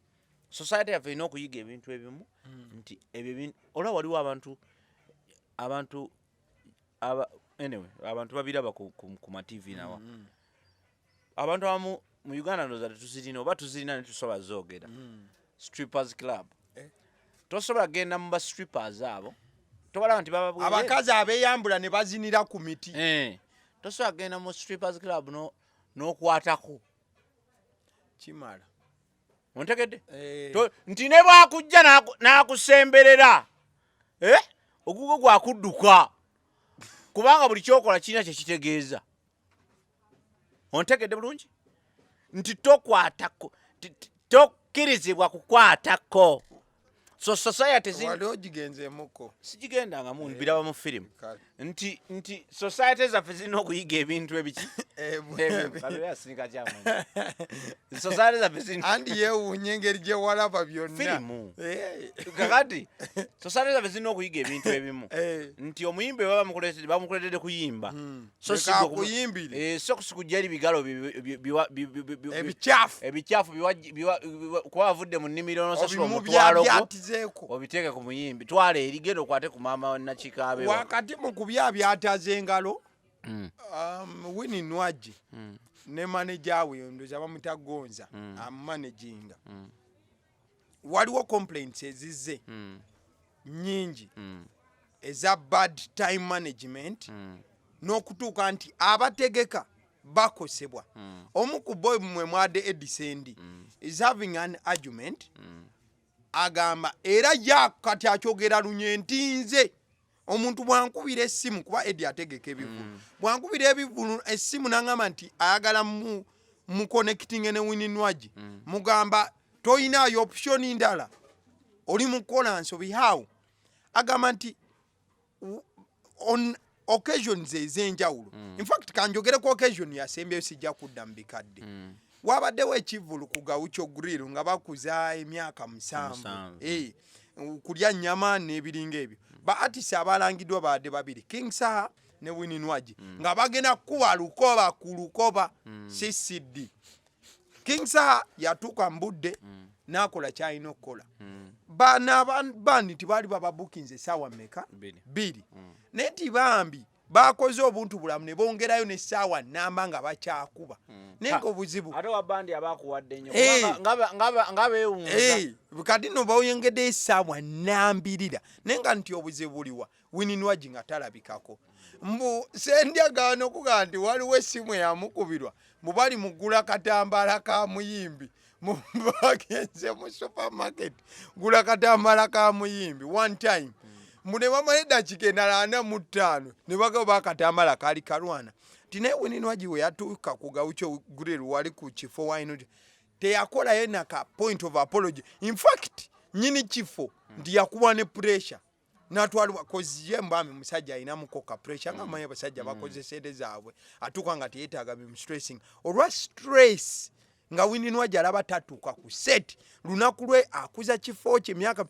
society yaffe erina okuyiga ebintu ebimu nti ebyo olaba waliwo abantu babiraba ku mativi nawa abantu abamu mu Uganda ndoza tetuzirina oba tuzirina netusobola zoogera strippers club tosobola genda mu ba strippers abo tobalaba nti abakazi abeyambula ne bazinira ku miti tosobola genda mu strippers club n'okwatako kimala ontegedde nti ne bwakujja n'akusemberera ogugo gwakudduka kubanga buli kyokola kirina kyekitegeeza ontegedde bulungi nti tokwatako tokkirizibwa kukwatako. So society wali ogigenzeemuko sigigendanga mu biraba mu firimu nti society zaffe zirina okuyiga ebintu ebiki society zaffe zirina andi yeewuunya engeri gye walaba byonna firimu kakati society zaffe zirina okuyiga ebintu ebimu nti omuyimbi bamukuletedde kuyimba so kusikujja eri bigalo ebicaafu kuba avudde mu nnimiro nosasula omutwalo obiteeke ku muyimbi twala erigenda okwate ku maama wa nakikaabe wakati mu kubyabyataza engalo Winnie Nwagi ne manager we ndoza bamuta Gonza amanaginga waliwo complaints ezizze nyingi eza bad time management n'okutuuka nti abategeka bakosebwa omu ku boy mwe mwade Edisendi is having an argument agamba era yakati akyogera lunye ntinze omuntu bwankubira essimu kuba Eddie ategeka ebivulu bwankubira ebivulu essimu n'angamba nti ayagala mu connecting ne Winnie Nwagi mugamba toyinayo option ndala oli mu kolansi obihawo agamba nti on occasions ez'enjawulo in fact kanjogere ku occasion yasembyeyo sijja kudda mu bikadde wabaddewo ekivulu ku Gawucho Grill nga bakuza emyaka 7 kulya nnyama n'ebiringa ebyo ba artists abalangiddwa badde babiri King Saha ne Winnie Nwagi nga bagenda kuba lukoba ku lukoba CCD. King Saha yatuuka mbudde n'akola kyalina okukola bandi tibali baba bookings essaawa mmeka 2 naye tibambi bakoze obuntu bulamu ne bongerayo n'essaawa nnamba nga bakyakuba naye ng'obuzibu ate wa bandi abakuwadde nnyo nga beewunza kati no bawongedde essaawa nnambirira naye nga nti obuzibu buliwa Winnie Nwagi nga talabikako mbu sendyagaano okugaa nti waliwo essimu eyamukubirwa mubali mugula katambala ka muyimbi bagenze mu supermarket gula katambala ka muyimbi one time mune bamale eddakiika 45 ne bagaba bakatambala kali kalwana tine Winnie Nwagi we yatuuka ku Gawucho Grill wali ku kifo waino teyakolayo naka point of apology. In fact nyini kifo ndi yakuba ne pressure natwalibwa kozi ye mbami musajja alina mukoka pressure nga maye basajja bakoze sede zaabwe atuuka nga teyetaaga bimu stressing olwa stress nga Winnie Nwagi alaba tatuuka ku set lunaku lwe akuza kifo kye myaka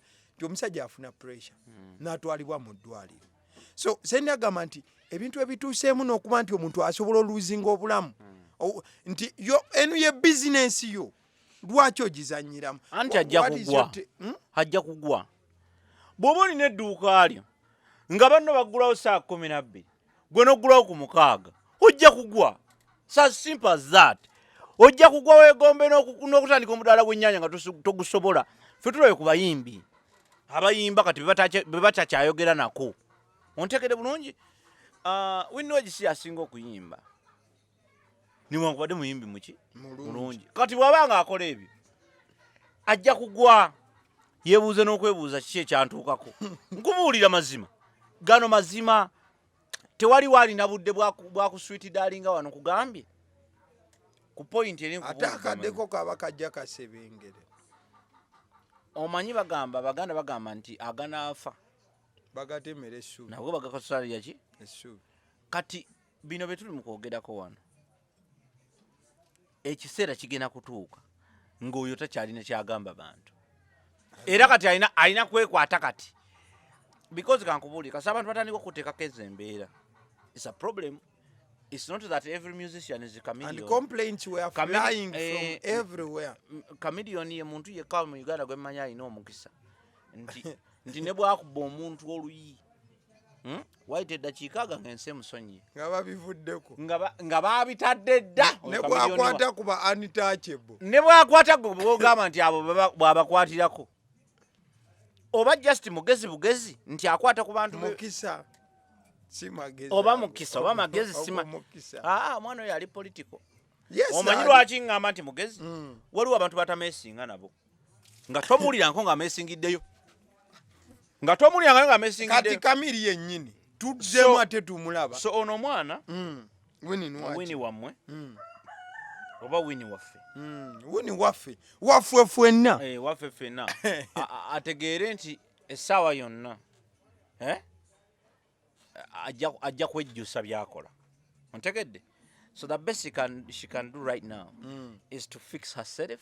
omusajja afuna pressure natwalibwa mu ddwaliro. So senagamba nti ebintu ebituuseemu n'okuba nti omuntu asobola oluzinga obulamu nti yo enu ye business yo lwaki ogizanyiramu anti ajja kugwa bw'oba olina edduuka lyo nga banno baggulawo saa 12 gwe n'oggulawo ku 6 ojja kugwa so simple as that ojja kugwa weegombe n'okutandika omudaala gw'ennyaanya nga togusobola ffe tulabe ku bayimbi abayimba kati be batakyayogera nako ontekere bulungi Winnie Nwagi si asinga okuyimba niwankubadde muyimbi muki mulungi kati bw'abanga akola ebyo ajja kugwa yeebuuze n'okwebuuza kiki ekyantuukako nkubuulira mazima gano mazima tewali waalina budde bwa kuswiti dalinga wano kugambye ku point eri ate akaddeko kaba kajja kasebengere omanyi baganda bagamba nti aganaafa bagatemera essuubi nabwo bagakasalira ki essuubi kati bino bye tuli mu kwogerako wano ekiseera kigenda kutuuka ng'oyo takyalina kyagamba bantu era kati alina kwekwata kati because kankubuulira kasi abantu batandika okuteekako ezo embeera it's a problem. It's not that every musician is a chameleon. And complaints were flying from everywhere. Chameleon ye muntu yekka mu Uganda gwe mmanyi alina omukisa nti ne bwakuba omuntu oluyi waite eddakiika nga ensi emusonyiye nga babivuddeko nga baabitadde dda ne bwakwata kuba untouchable ne bwakwata gwe bwogamba nti abo bwabakwatirako oba just mugezi bugezi nti akwata ku bantu mukisa si magezi oba mukisa oba magezi sima mwana oyo ali political. Yes, omanyi lwaki ngamba nti mugezi waliwo abantu batameesinga nabo nga tomuwuliranko nga ameesingiddeyo nga tomuwulirangayo nga ameesingiddeyo kati kamiri yennyini tuddemu ate tumulaba so ono omwana Winnie wammwe oba Winnie waffe Winnie waffe ffenna waffe ffenna ategeere nti essaawa yonna ajja kwejjusa byakola ontegedde. So the best she can do right now is to fix herself.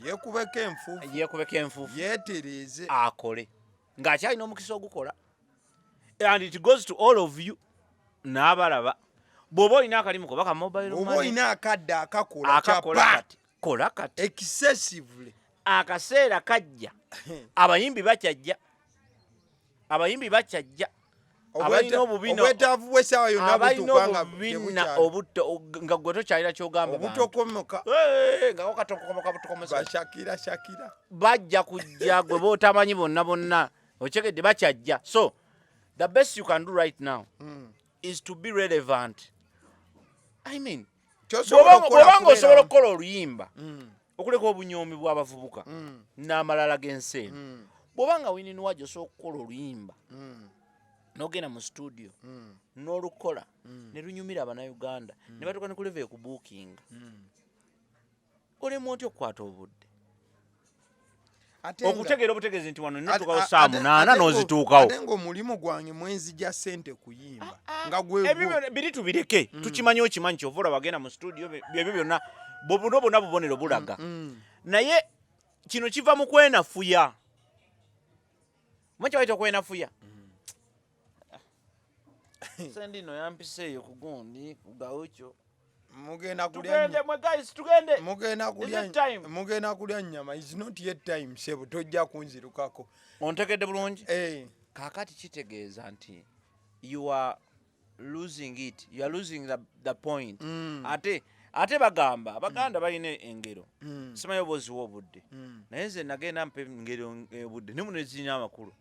Yekubeka enfuufu yeetereze akole ng'akyalina omukisa ogukola and it goes to all of you n'abalaba bw'oba olina akalimu koba ka mobile money oba olina akadde akakola kati kola kati excessively akaseera kajja abayimbi bakyajja abalina obwetaavu bw'essaawa yonna abalina obutto nga gwe tokyalira kyogamba obutokomoka nga katokomoka butokomosa shakira bajja kujja gwe bootamanyi bonna okyegedde bakyajja. So the best you can do right now is to be relevant. I mean bw'obanga osobola okukola oluyimba okuleka obunyoomi bw'abavubuka n'amalala g'ensi eno bw'obanga Winnie Nwagi osobola okukola oluyimba n'ogenda mu studio n'olukola ne lunyumira Abannayuganda ne batuuka ne ku level ku booking olemu otya okukwata obudde okutegeera obutegeezi nti wano natuukawo saa 8 n'ozituukawo ate ng'omulimu gwange mwezi gya ssente kuyimba nga ebyo biri tubireke tukimanyi okimanyi kyova olaba bagenda mu studio byebyo byonna bonna bubonero bulaga naye kino kiva mu kwenafuya mwakiwaita okwenafuya sendino yampiseeyo ku gundi kugawokyo mugenda kulya nnyama is not yet time sebo tojja kunzirukako ontekedde bulungi kaakati kitegeeza nti you are losing the point ate bagamba abaganda balina engero simanyi oba oziwa obudde naye nze nagenda mpa engero obudde ne muno ezirina amakulu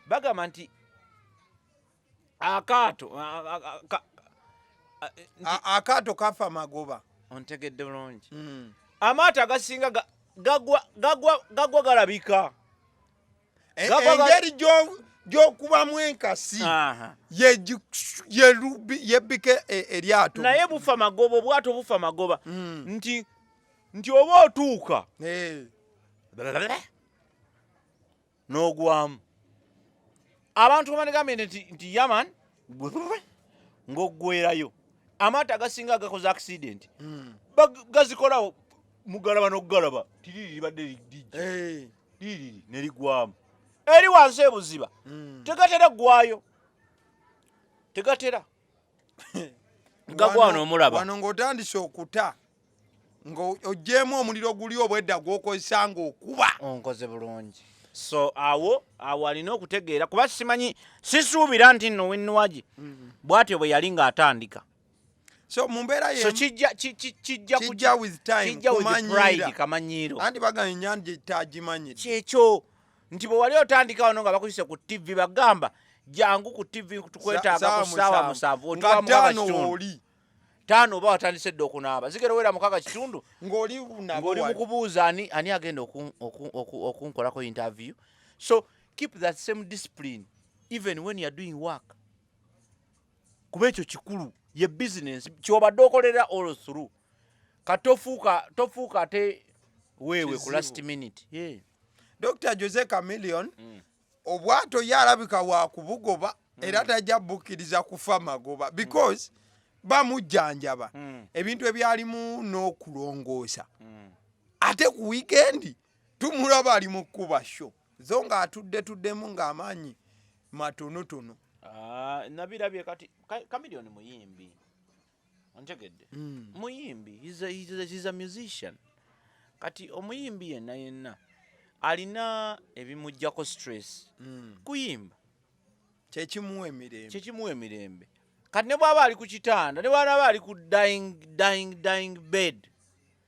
bagamba nti akaato kafa magoba ontegedde bulungi amaato agasinga gagwa galabika engeri gy'okubamu enkasi yebbika eryato naye bufa magoba obwato bufa magoba nti oba otuuka n'ogwamu abantu bamanigambye nti yaman ng'oggwerayo amaato agasinga agakoze accident gazikolawo mugalaba n'okugalaba tiriri libadde lijja tiriri ne ligwamu eri wansi ebuziba tegatera ggwayo tegatera gagwa n'omulaba wano ng'otandise okuta ng'oggyemu omuliro guli obwedda gw'okozesa ng'okuba onkoze bulungi so awo alina okutegeera kuba simanyi sisuubira nti nno Nwagi bw'atyo bwe yali ng'atandika so mumbeera so kijja with time pride kamanyiiro anti bagamba ennyanja etagimanyire kyekyo nti bwe wali otandika wano nga bakuyise ku TV bagamba jangu ku TV tukwetaaga ku ssaawa 7 otwala oli 5 oba watandise dde okunaaba zigera wera mukaaga kitundu ng'oli mu kubuuza ani agenda okunkolako interview so keep that same discipline even when you are doing work kuba ekyo kikulu ye business kyobadde okolera all through tofuuka ate weewe ku last minute Dr. Jose Chameleon obwato ye alabika wa kubugoba era tajja bukkiriza kufa magoba because bamujjanjaba ebintu ebyalimu n'okulongoosa ate ku weekend tumulaba ali mu kkuba show zo ng'atuddetuddemu ng'amaanyi matonotono nabirabye kati Chameleon muyimbi ontegedde muyimbi he's a musician kati omuyimbi yenna alina ebimujjako stress kuyimba kyekimuwa emirembe kati ne bw'aba ali ku kitanda ne bw'aba ali ku dying bed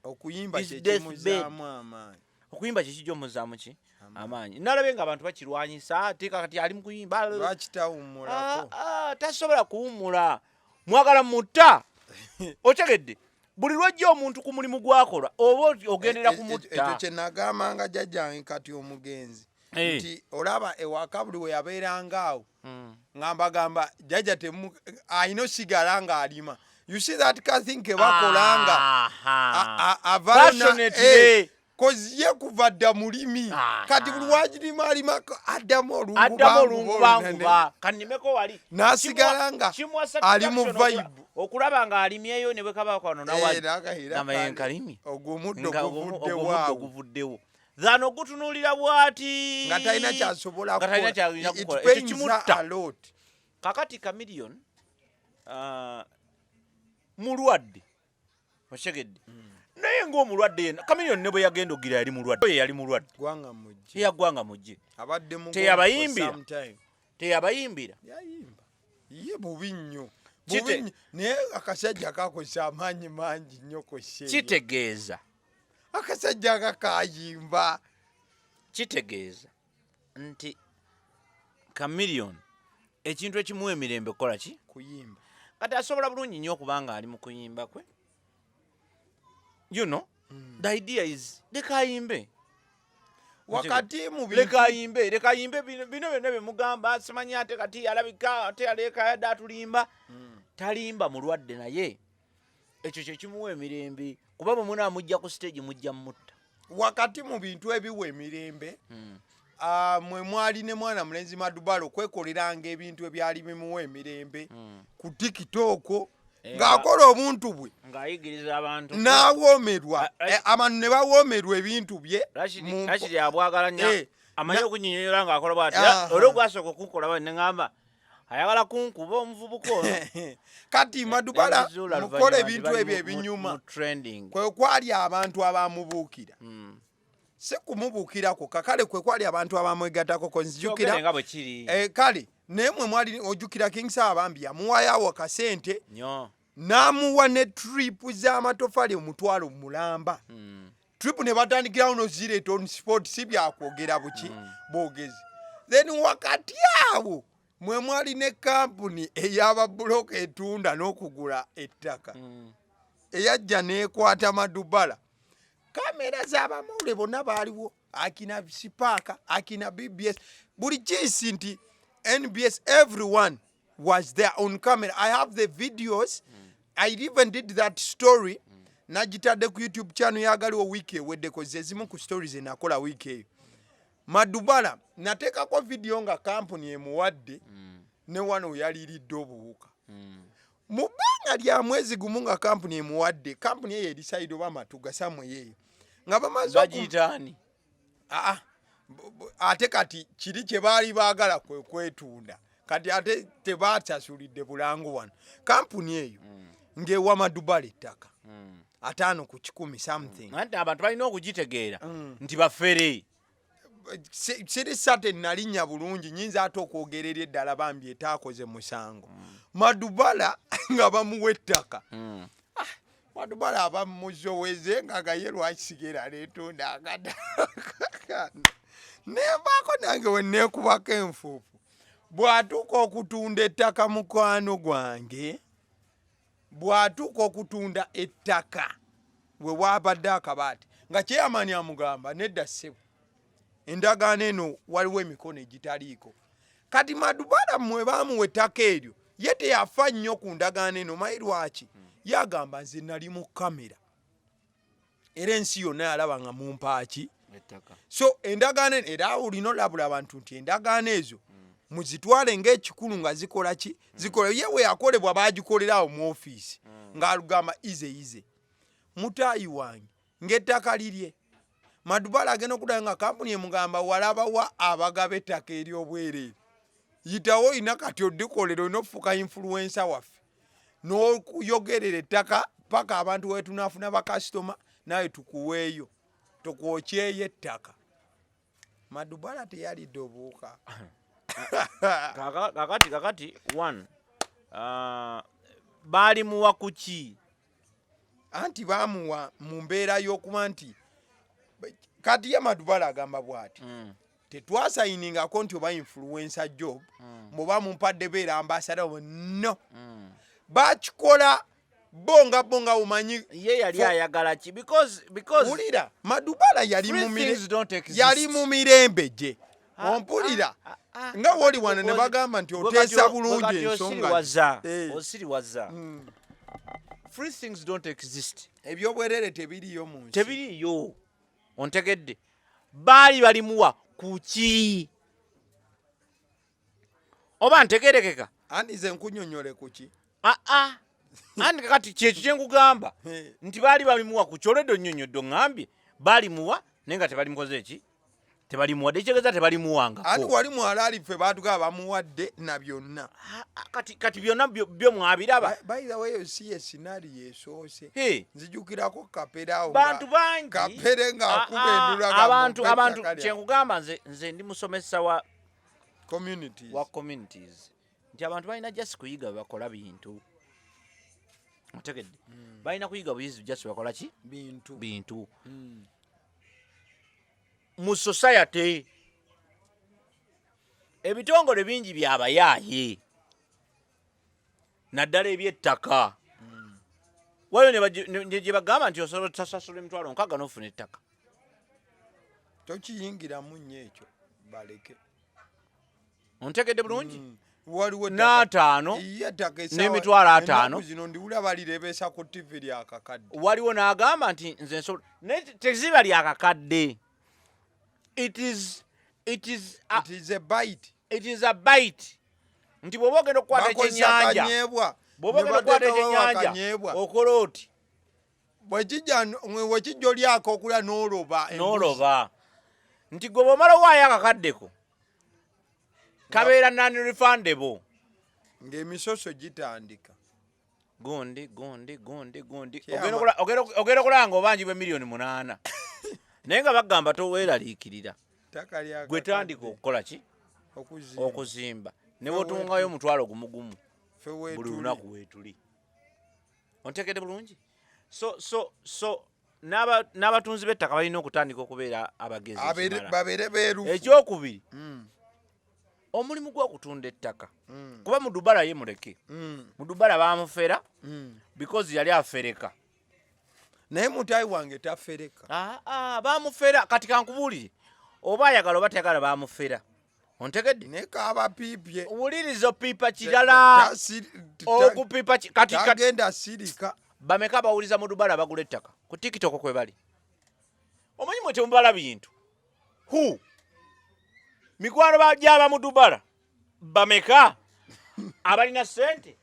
okuyimba kyekimuzaamu amaanyi okuyimba kyekijja omuzaamu ki amaanyi nalabye nga abantu bakirwanyisa ate kati ali mu kuyimba lwaki tawummulako tasobola kuwummula mwagala mutta otegedde buli lwajja omuntu ku mulimu gwakola oba ogendera ku mutta ekyo kye nagambanga jjajjange kati omugenzi nti olaba ewaka buli we yabeerangaawo ngambagamba jjajja ayina osigala ng'alima you see that kathing ke bakolanga kozi ye kuva dda mulimi kati buli wagirima alima addamu olungubanguba kanimeko wali n'asigala nga ali mu vibe okulaba ng'alimyeyo ne bwe kabako wano nawayenkalimi ogwomuddo guvuddewo zano ogutunuulira bwati nga talina kyasobola kimutta kakati Chameleon mulwadde otegedde naye ng'omulwadde yenna Chameleon ne bwe yagenda ogira yali mulwadde yali mulwadde yaggwanga mujje teyabayimbira ye bubi nnyo naye akasajja kakozesa amaanyi mangi nnyo kitegeeza akasajja kakayimba kitegeeza nti Chameleon ekintu ekimuwa emirembe kola ki kuyimba kati asobola bulungi nnyo okubanga ali mu kuyimba kwe you know the idea is dekayimbe wakati mu leka yimbe bino byonna bemugamba simanyi ate kati alabika ate aleka yadde atulimba talimba mulwadde naye ekyo kyekimuwa emirembe kuba bwe munaamujja ku stage mujja mutta wakati mu bintu ebiwa emirembe mwe mwali ne mwana mulenzi Madubala okwekoleranga ebintu ebyali bimuwa emirembe ku TikTok ng'akola obuntu bwe ng'ayigiriza abantu n'awoomerwa abantu ne bawoomerwa ebintu bye Rashidi abwagala nnyo amanyi okunyinyonyola ng'akola bw'ati olwo gwasooka okunkola ne ŋŋamba ayagala kunkuba omuvubuka ono kati Madubala mukola ebintu ebyo ebinyuma kwe kwali abantu abamubuukira si kumubuukirako kakale kwe kwali abantu abamwegattako konzijukira kale naye mwe mwali ojjukira King Saabambi yamuwayo akasente n'amuwa ne tripu z'amatofali omutwalo mulamba tripu ne batandikirawo nozireeta on sport si byakwogera buki boogezi then wakati awo mwe mwali ne kampuni ey'ababuloka etunda n'okugula ettaka eyajja n'ekwata Madubala kamera z'abamawulire bonna baaliwo akina Sipaaka akina BBS buli kiisi nti NBS everyone was there on camera. I have the videos. I even did that story nagitadde ku YouTube channel ya Agaliwo wiki eweddeko zezimu ku stories enakola wiki eyo Madubala nateekako video nga kampuni emuwadde ne wano yaliiridde obuwuka mu bbanga lya mwezi gumu nga kampuni emuwadde kampuni eyo erisayido bamatuga samwe yeeyo nga bamaze bagiyitaani ate kati kiri kye baali baagala kwe kwetunda kati ate tebaasasulidde bulango wano kampuni eyo ng'ewa Madubala ettaka 5 ku 10 something anti abantu balina okugitegeera nti bafere siri sate nalinnya bulungi nyinza ate okwogerera eddala bambi etaakoze musango Madubala nga bamuwa ettaka Madubala abamuzoweze nga gaye lwakisigera leetunda agataka nevaako nange wenneekubako enfuufu bw'atuuka okutunda ettaka mukwano gwange bw'atuuka okutunda ettaka we waabadde akabaati nga kyeyamani amugamba nedda ssebo endagaano eno waliwo emikono egitaliiko kati Madubala mwe baamuwa ettaka eryo ye teyafa nnyo ku ndagaano eno mayi lwaki yagamba nze nali mu kamera era ensi yonna yalaba nga mumpaaki so endagaano era olina olabula abantu nti endagaano ezo muzitwale ng'ekikulu nga zikola ki zikola ye we yakolebwa baagikolerawo mu ofiisi ng'alugamba ize mutaayi wange ng'ettaka lirye Madubala agenda okuddayo nga kampuni emugamba walabawa abagaba ettaka ery'obwereere yitawo olina kati oddikolera olina okufuuka influensa waffe n'okuyogerera ettaka paka abantu wetunaafuna bakasitoma nawe tukuweeyo tukwokyeyo ettaka Madubala teyalidde obuwuka kakati one baalimuwa kuki anti baamuwa mu mbeera y'okuba nti kati ye Madubala agamba bw'ati tetwasayiningako nti oba influencer job muba mumpadde beera ambasada no bakikola bonga umanyi ye yali ayagala ki because ulira Madubala yali mu mirembe gye ompulira nga woli wano ne bagamba nti oteesa bulungi ensonga osiriwaza free things don't exist ebyobwerere tebiriyo mu nsi tebiriyo ontegedde baali balimuwa kuki oba ntegerekeka andi ze nkunyonyole kuki andi kakati kyekyo kyenkugamba nti baali balimuwa kuki olwedde onnyonyodde oŋŋambye baalimuwa naye nga tebalimukoze eki tebalimuwadde ekyegeza tebalimuwangako andi wali mwalaali ffe baatugaba bamuwadde na byonna kati byonna byo mwabiraba by the way si esinario esoose nzijukirako kaperawo bantu bangi kapere ng'akuba abantu kyenkugamba nze ndi musomesa wa communities nti abantu balina just kuyiga bakola bintu otegedde balina kuyiga buyizi just bakola ki bintu mu society ebitongole bingi byabayaaye naddala ebyettaka waliyo gye bagamba nti osobola tasasula emitwalo 6 n'ofuna ettaka tokiyingiramu nnyo ekyo baleke ontegedde bulungi waliwo n'ataano n'emitwalo 5 zino ndiwula balirebesa ku TV lyakakadde waliwo n'agamba nti nze nsobola teziba lyakakadde it is a bite nti bw'oba ogenda okukwata ekyennyanja okola oti wekijja olyako okulya n'oloba nti gwe bw'omala owaayo akakaddeko kabeera non-refundable ng'emisoso gitandika gondi ogenda okulaba nga obanjibwa $8,000,000 naye nga bagamba toweeraliikirira gwe tandika okukola ki okuzimba ne bw'otungayo omutwalo gumugumu buli lunaku weetuli ontekedde bulungi so n'abatunzi b'ettaka balina okutandika okubeera abagezi babeere beerufu ekyokubiri omulimu gw'okutunda ettaka kuba mudubala ye muleke mudubala bamufera because yali afereka naye mutayi wange tafereka bamufera kati kankubuulire oba ayagala oba tayagala bamufera ontegedde nekabapiipye wuliriza opiipa kirala okupiipa kati tagenda sirika bameka bawuliza mudubala bagula ettaka ku TikTok kwe bali omanyi mwe temubala bintu mikwano gyaba mudubala bameka abalina sente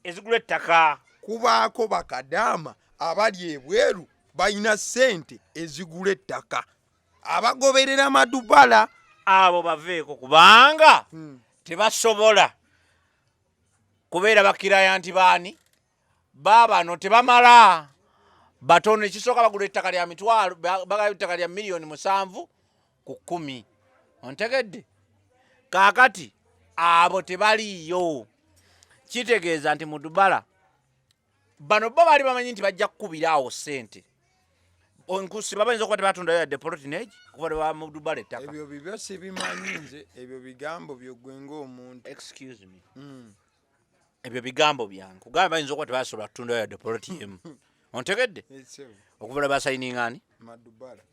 ezigula ettaka kubaako bakadaama abali ebweru balina sente ezigula ettaka abagoberera madubala abo baveeko kubanga tebasobola kubeera bakirayanti baani baabano tebamala batono ekisooka bagula ettaka lya mitwalo bagala ettaka lya $7,000,000 ku 10 ontegedde kaakati abo tebaliiyo kitegeeza nti mudubala bano bo baali bamanyi nti bajja kukubira awo ssente onkusi babayinza okuba tebatundayo yadde polotinage kuba tebawa mudubala ettaka ebyo bibyo sibimanyi nze ebyo bigambo byogwe ng'omuntu excuse me ebyo bigambo byange kugamba bayinza okuba tebasobola kutundayo yadde polotm ontegedde okuva basayiningaani madubala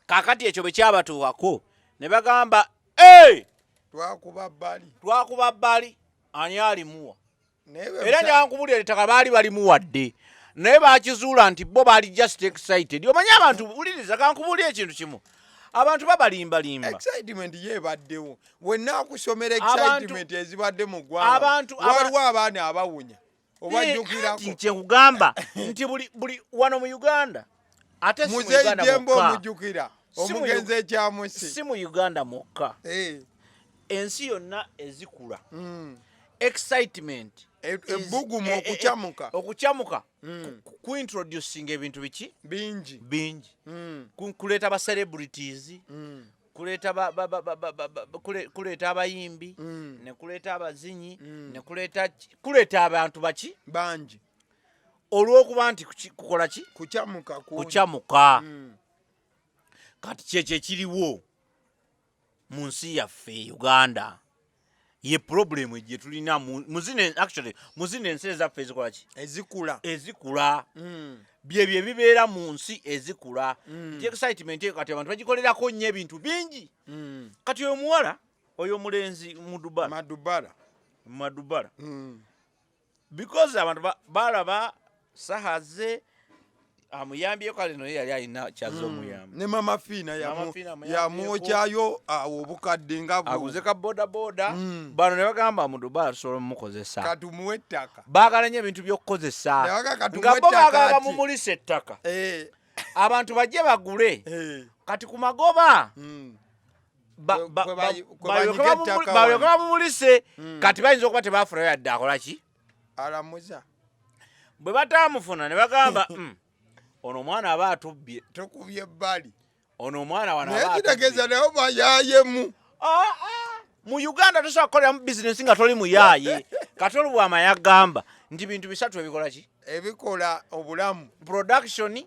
kaakati ekyo bwe kyabatuwako ne bagamba twakuba bbali ani alimuwa era njankubulira ettaka baali balimuwadde naye bakizuula nti bo baali just excited omanyi abantu uliriza kankubulira ekintu kimu abantu babalimbalimba excitement yebaddewo wenna akusomera excitement ezibadde mu ggwanga waliwo abaana abawunya obajjukirako kyekugamba nti buli wano mu Uganda ate si mu Uganda muzejjembe omujjukira omugenzi ekyamusi si mu Uganda mwokka ensi yonna ezikula excitement ebbugumu okukyamuka kuintroducing ebintu biki bingi kuleeta aba celebrities kuleeta abayimbi ne kuleeta abazinyi ne kuleeta abantu baki bangi olw'okuba nti kukola ki kukyamuka kati kyekyo ekiriwo mu nsi yaffe Uganda ye problem gye tulina muzine ensi ezaffe ezikola ki ezikula byebyo ebibeera mu nsi ezikula excitement eyo kati abantu bagikolerako nnyo ebintu bingi kati oyo muwala oyo omulenzi madubala because abantu balaba sahaze amuyambye kale no yali alina kyazo omuyamba ne mama Fina yamwokyayo awo obukadde nga bwo aguze ka boda bano ne bagamba mudubala solo mukozesa katumuwe ettaka baagala nnyo ebintu by'okukozesa nga bo baagala bamumulisa ettaka abantu bajje bagule kati ku magoba balyoka bamumulise kati bayinza okuba tebaafulayo yadde akola ki alamuza bwe batamufuna ne bagamba ono omwana aba atubbye tokubye ebbali ono omwana wana naye kitegeeza nayo bayayemu mu Uganda tosobola kukoleramu bizinesi nga toli muyaaye katoli bwama yagamba nti bintu bisatu ebikola ki ebikola obulamu production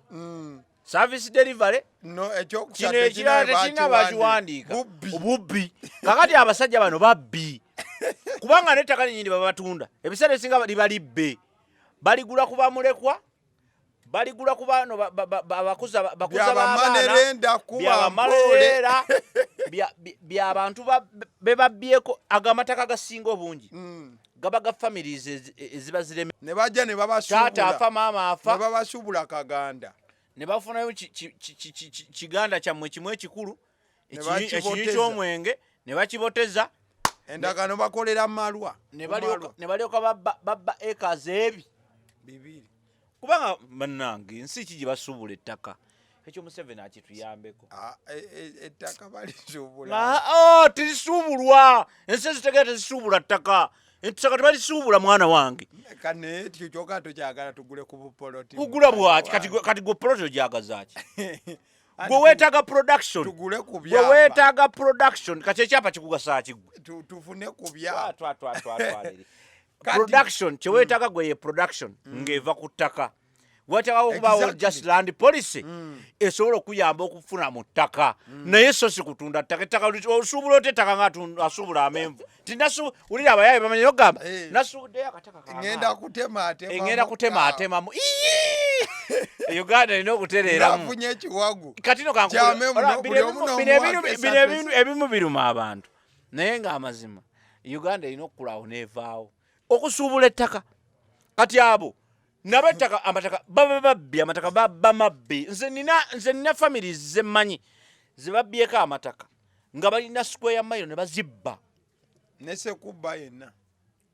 service delivery kino ekirala tekirina bakiwandiika bubbi kakati abasajja bano babbi kubanga n'ettaka linyini babatunda ebiseera ebisinga liba libbe baligula kuba mulekwa baligula ku bano bakuza b'abaana by'abantu bebabyeko agamataka gasinga obungi gaba ga families eziba zireme ne bajja ne babasuubula taata afa maama afa ne babasuubula kaganda ne bafunayo kiganda kyammwe kimu ekikulu ekinyi ky'omwenge ne bakiboteza endagano bakolera malwa ne balyoka babba acres ebi bibiri kubanga bannange ensi ki gye basuubula ettaka ekyo Museveni akituyambeko ettaka balisuubula terisuubulwa ensi ezitegeera tezisuubula ttaka ettaka tebalisuubula mwana wange kane ekyo kyokka tokyagala tugule ku bupoloti kugula bwaki kati gwe poloti ogyagazaaki gwe weetaaga production tugule ku gwe byapa weetaaga production kati ekyapa kigugasa ki gwe tufune ku byapa production kyeweetaaga gwe ye production ng'eva ku ttaka weetaaga okubaawo just land policy esobola okuyamba okufuna mu ttaka naye so si kutunda ttaka ettaka osuubula ota ettaka nga asuubula amenvu ulira abayaaye bamanya ogamba nasuubuddeyo akataka ngenda kutemaatemamu Uganda erina okutereeramu afunye ekiwagu kati no ebimu biruma abantu naye ng'amazima Uganda erina okukulawo neevaawo okusuubula ettaka kati abo nabo ettaka amataka baba mabbi nze nina families zemmanyi zebabbyeko amataka nga balina square mile ne bazibba nesekubba yenna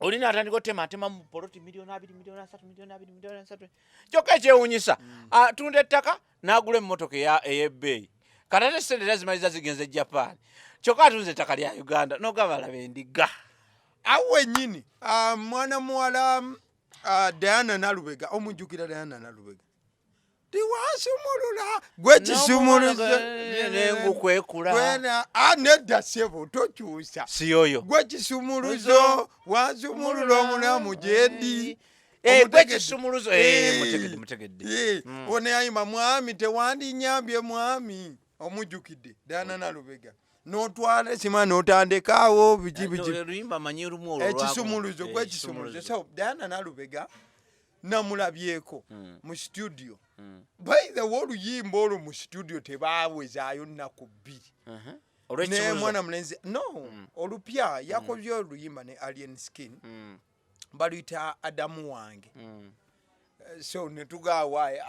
olina atandika otemaatema mu poloti miliyoni 2 miliyoni 3 miliyoni 2 miliyoni 3 kyokka ekyewuunyisa atunda ettaka n'agula emmotoka ey'ebbeeyi kati ate sente tazimaliza zigenze Japan kyokka atunze ettaka lya Uganda n'ogamba laba endiga awo wennyini mwana muwala Diana Nalubega omujjukira Diana Nalubega tiwasumulula gwe kisumuluzo nengukwekula nedda sebo tokyusa si yoyo gwe kisumuluzo wansumulula omulamu gyendi gwe kisumuluzo mutegedde ono yayima mwami tewandinyambye mwami omujjukidde Diana Nalubega n'otwala esima n'otandikaawo ekisumuluzo gwe kisumuluzo so Diana Nalubega namulabyeko mu studio by the way oluyimba olwo mu studio tebaawezaayo nnaku 2 ne mwana mulenzi no olupya yakozye oluyimba ne Alien Skin baluyita Adamu wange so netugawaaye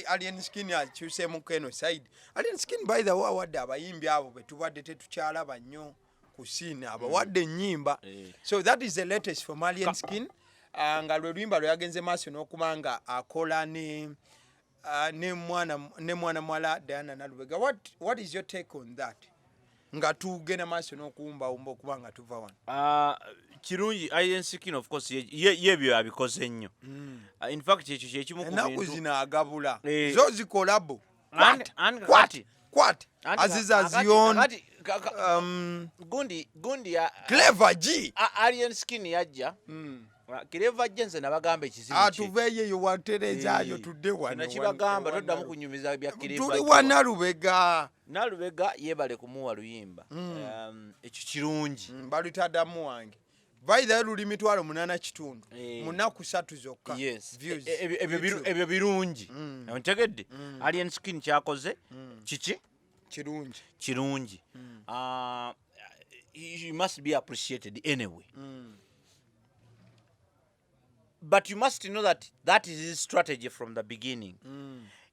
Alien Skin akyuseemu keno side Alien Skin by the way awadde abayimbi abo betubadde tetukyalaba nnyo ku scene abawadde ennyimba so that is the latest from Alien Skin nga lwe luyimba lwe yagenze maaso n'okuba nga akola ne mwana mwala Diana Nalubega what is your take on that nga tugenda maaso n'okuwumbawumba okuba nga tuva wano kirungi Alien Skin of course yebyo yabikoze ennyo in fact ekyo kyekimu ku bintu ennaku zino agabula zo zikolabo kwat aziza zion gundi Clever G Alien Skin yajja Clever G nze nabagamba ekizibu atuveeyo eyo waterezaayo tudde wano nakibagamba toddamu kunyumiza bya Clever tuli wa Nalubega yebale kumuwa luyimba ekyo kirungi baluyita Adamu wange vaidha luli 8.8 munaku 3 zokka views ebyo birungi ontegedde Alien Skin kyakoze kiki kirungi you must be appreciated anyway but you must know that is his strategy from the beginning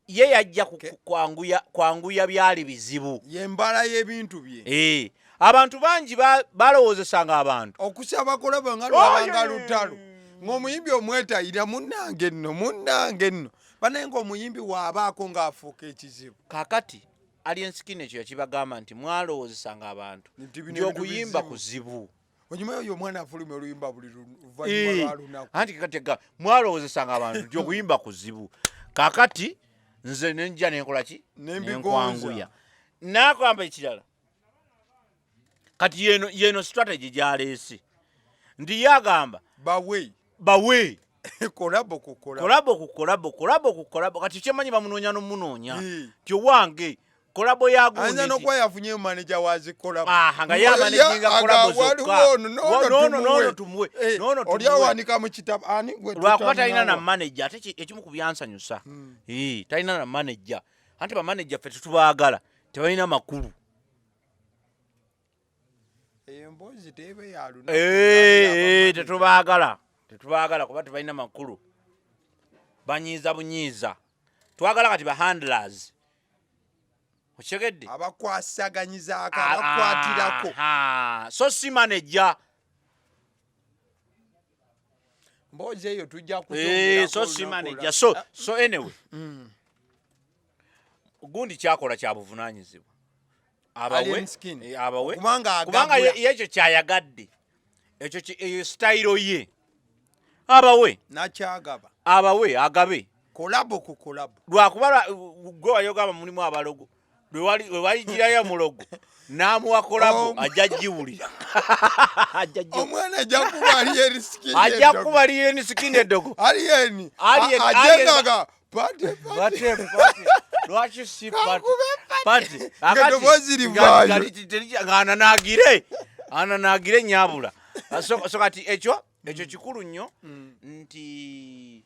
ye yajja kwanguya byali bizibu yembala y'ebintu bye abantu bangi balowoozesanga abantu okusaba kulaba nga lwabanga lutalo ng'omuyimbi omwetayira munnange nno banaye ng'omuyimbi waabaako ng'afuuka ekizibu kaakati Alien Skin ekyo yakibagamba nti mwalowoozesanga abantu nti okuyimba kuzibu onyuma oyo omwana afulumya oluyimba buli luvannyuma lwa lunaku anti katega mwalowoozesanga abantu nti okuyimba kuzibu kaakati nze nenja nenkola ki nenkwanguya nakwamba ekirala kati yeno strategy gyaleese ndi yagamba bawe kolabo kati kyemanyi bamunoonya n'omunoonya ti owange kolabo ya gundi anza nokuba yafunye manager wazikolabo nga yamanaginga kolabo zokka nono tumuwe oli awanika mu kitabo ani gwe lwakuba talina na manager ate ekimu ku byansanyusa talina na manager anti bamanager ffe tetubaagala tebalina makulu emboozi tebe yaluna tetubaagala kuba tebalina makulu banyiiza bunyiiza twagala kati bahandlers okyegedde abakwasaganyizaako abakwatirako so si manager mboozi eyo tujja so si manager so anyway gundi kyakola kya buvunaanyizibwa abawe kubanga ekyo kyayagadde ekyo style ye abawe nakyagaba abawe agabe kolabo ku kolabo lwakuba gwe wayogaba mulimu abalogo lwe waligirayo mulogo n'amuwa kolabo ajja giwulira omwana ajja kuba aliye erisikindi eddogo aliyeni ajengaga pate lwaki si pate ananagire nyabula so kati ekyo kikulu nnyo nti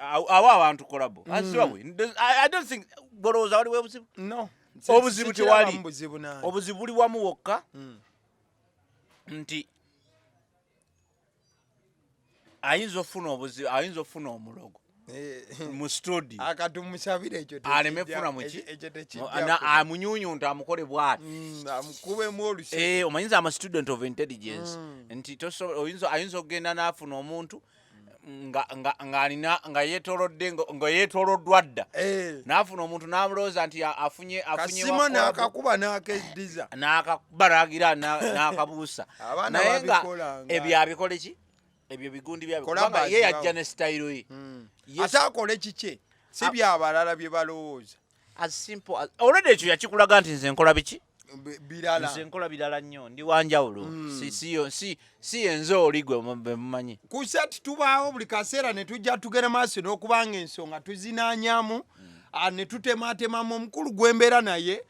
awo abantu kolabo asibawe I don't think bolowooza waliwo obuzibu obuzibu tewali obuzibu buli wamu wokka nti ayinza ofuna omulogo mu studio akatumusabire ekyo aleme funa muki amunyunyunta amukole bwati amukubemu olusi omanyinza ama student of intelligence nti ayinza okugenda n'afuna omuntu nga yeetoloddwa dda n'afuna omuntu n'amulowooza nti afunye kasima n'akakuba n'akediza n'akakuba n'agira n'akabuusa naye nga ebyo abikole ki ebyo bigundi byabikubanga ye yajja ne style ye ate akole kiki si byabalala bye balowooza as simple as already ekyo yakikulaga nti nze nkola biki birala nze nkola birala nnyo ndi wanjawulo si yenze oli gwe mumanyi kusati tubaawo buli kaseera ne tujja tugere maaso n'okubanga ensonga tuzinaanyamu ne tutematemamu omukulu gwembeera naye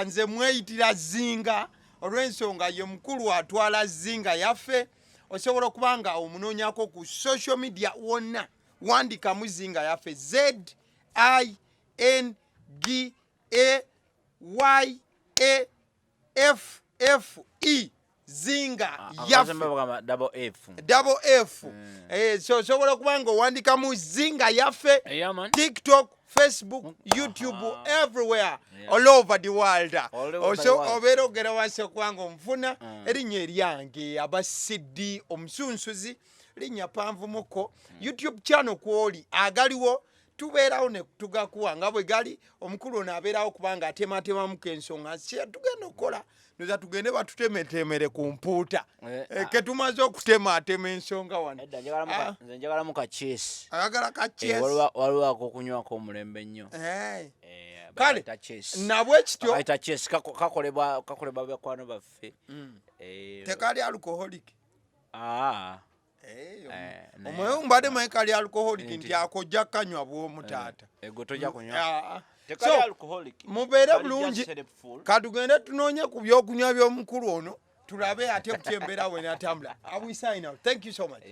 nze mweyitira Zinga olw'ensonga ye mukulu atwala Zinga Yaffe osobola okubanga omunoonyako ku social media wonna wandikamu Zinga Yaffe ZINGAYAFFE Zinga Yaffe double F so osobola okubanga owandikamu Zinga Yaffe TikTok, Facebook, YouTube, everywhere, all over the world. Also, obero ogera wansi okubanga omufuna erinnya eryange abasiddi omusunsuzi linnya panvumuko YouTube channel kwoli Agaliwo tubeerawo ne tugakuwa nga bwe gali omukulu ono abeerawo kubanga atematemamu k'ensonga tugenda okukola noza tugende batutemetemere ku mpuuta ketumaze okutematema ensonga wano nze njagalamu kacheesi ayagala kacheesi waliwo akokunywako omulembe nnyo kale nabwe kityo ayita cheesi kakolebwa bakwano baffe tekali alcoholic omwe mbadde maikali alcoholic nti akojja kanywa bw'omu taata ego tojja kunywa mubeere bulungi katugende tunoonye ku byokunywa by'omukulu ono tulabe ate kutyembeera we natambula. I will sign out. Thank you so much.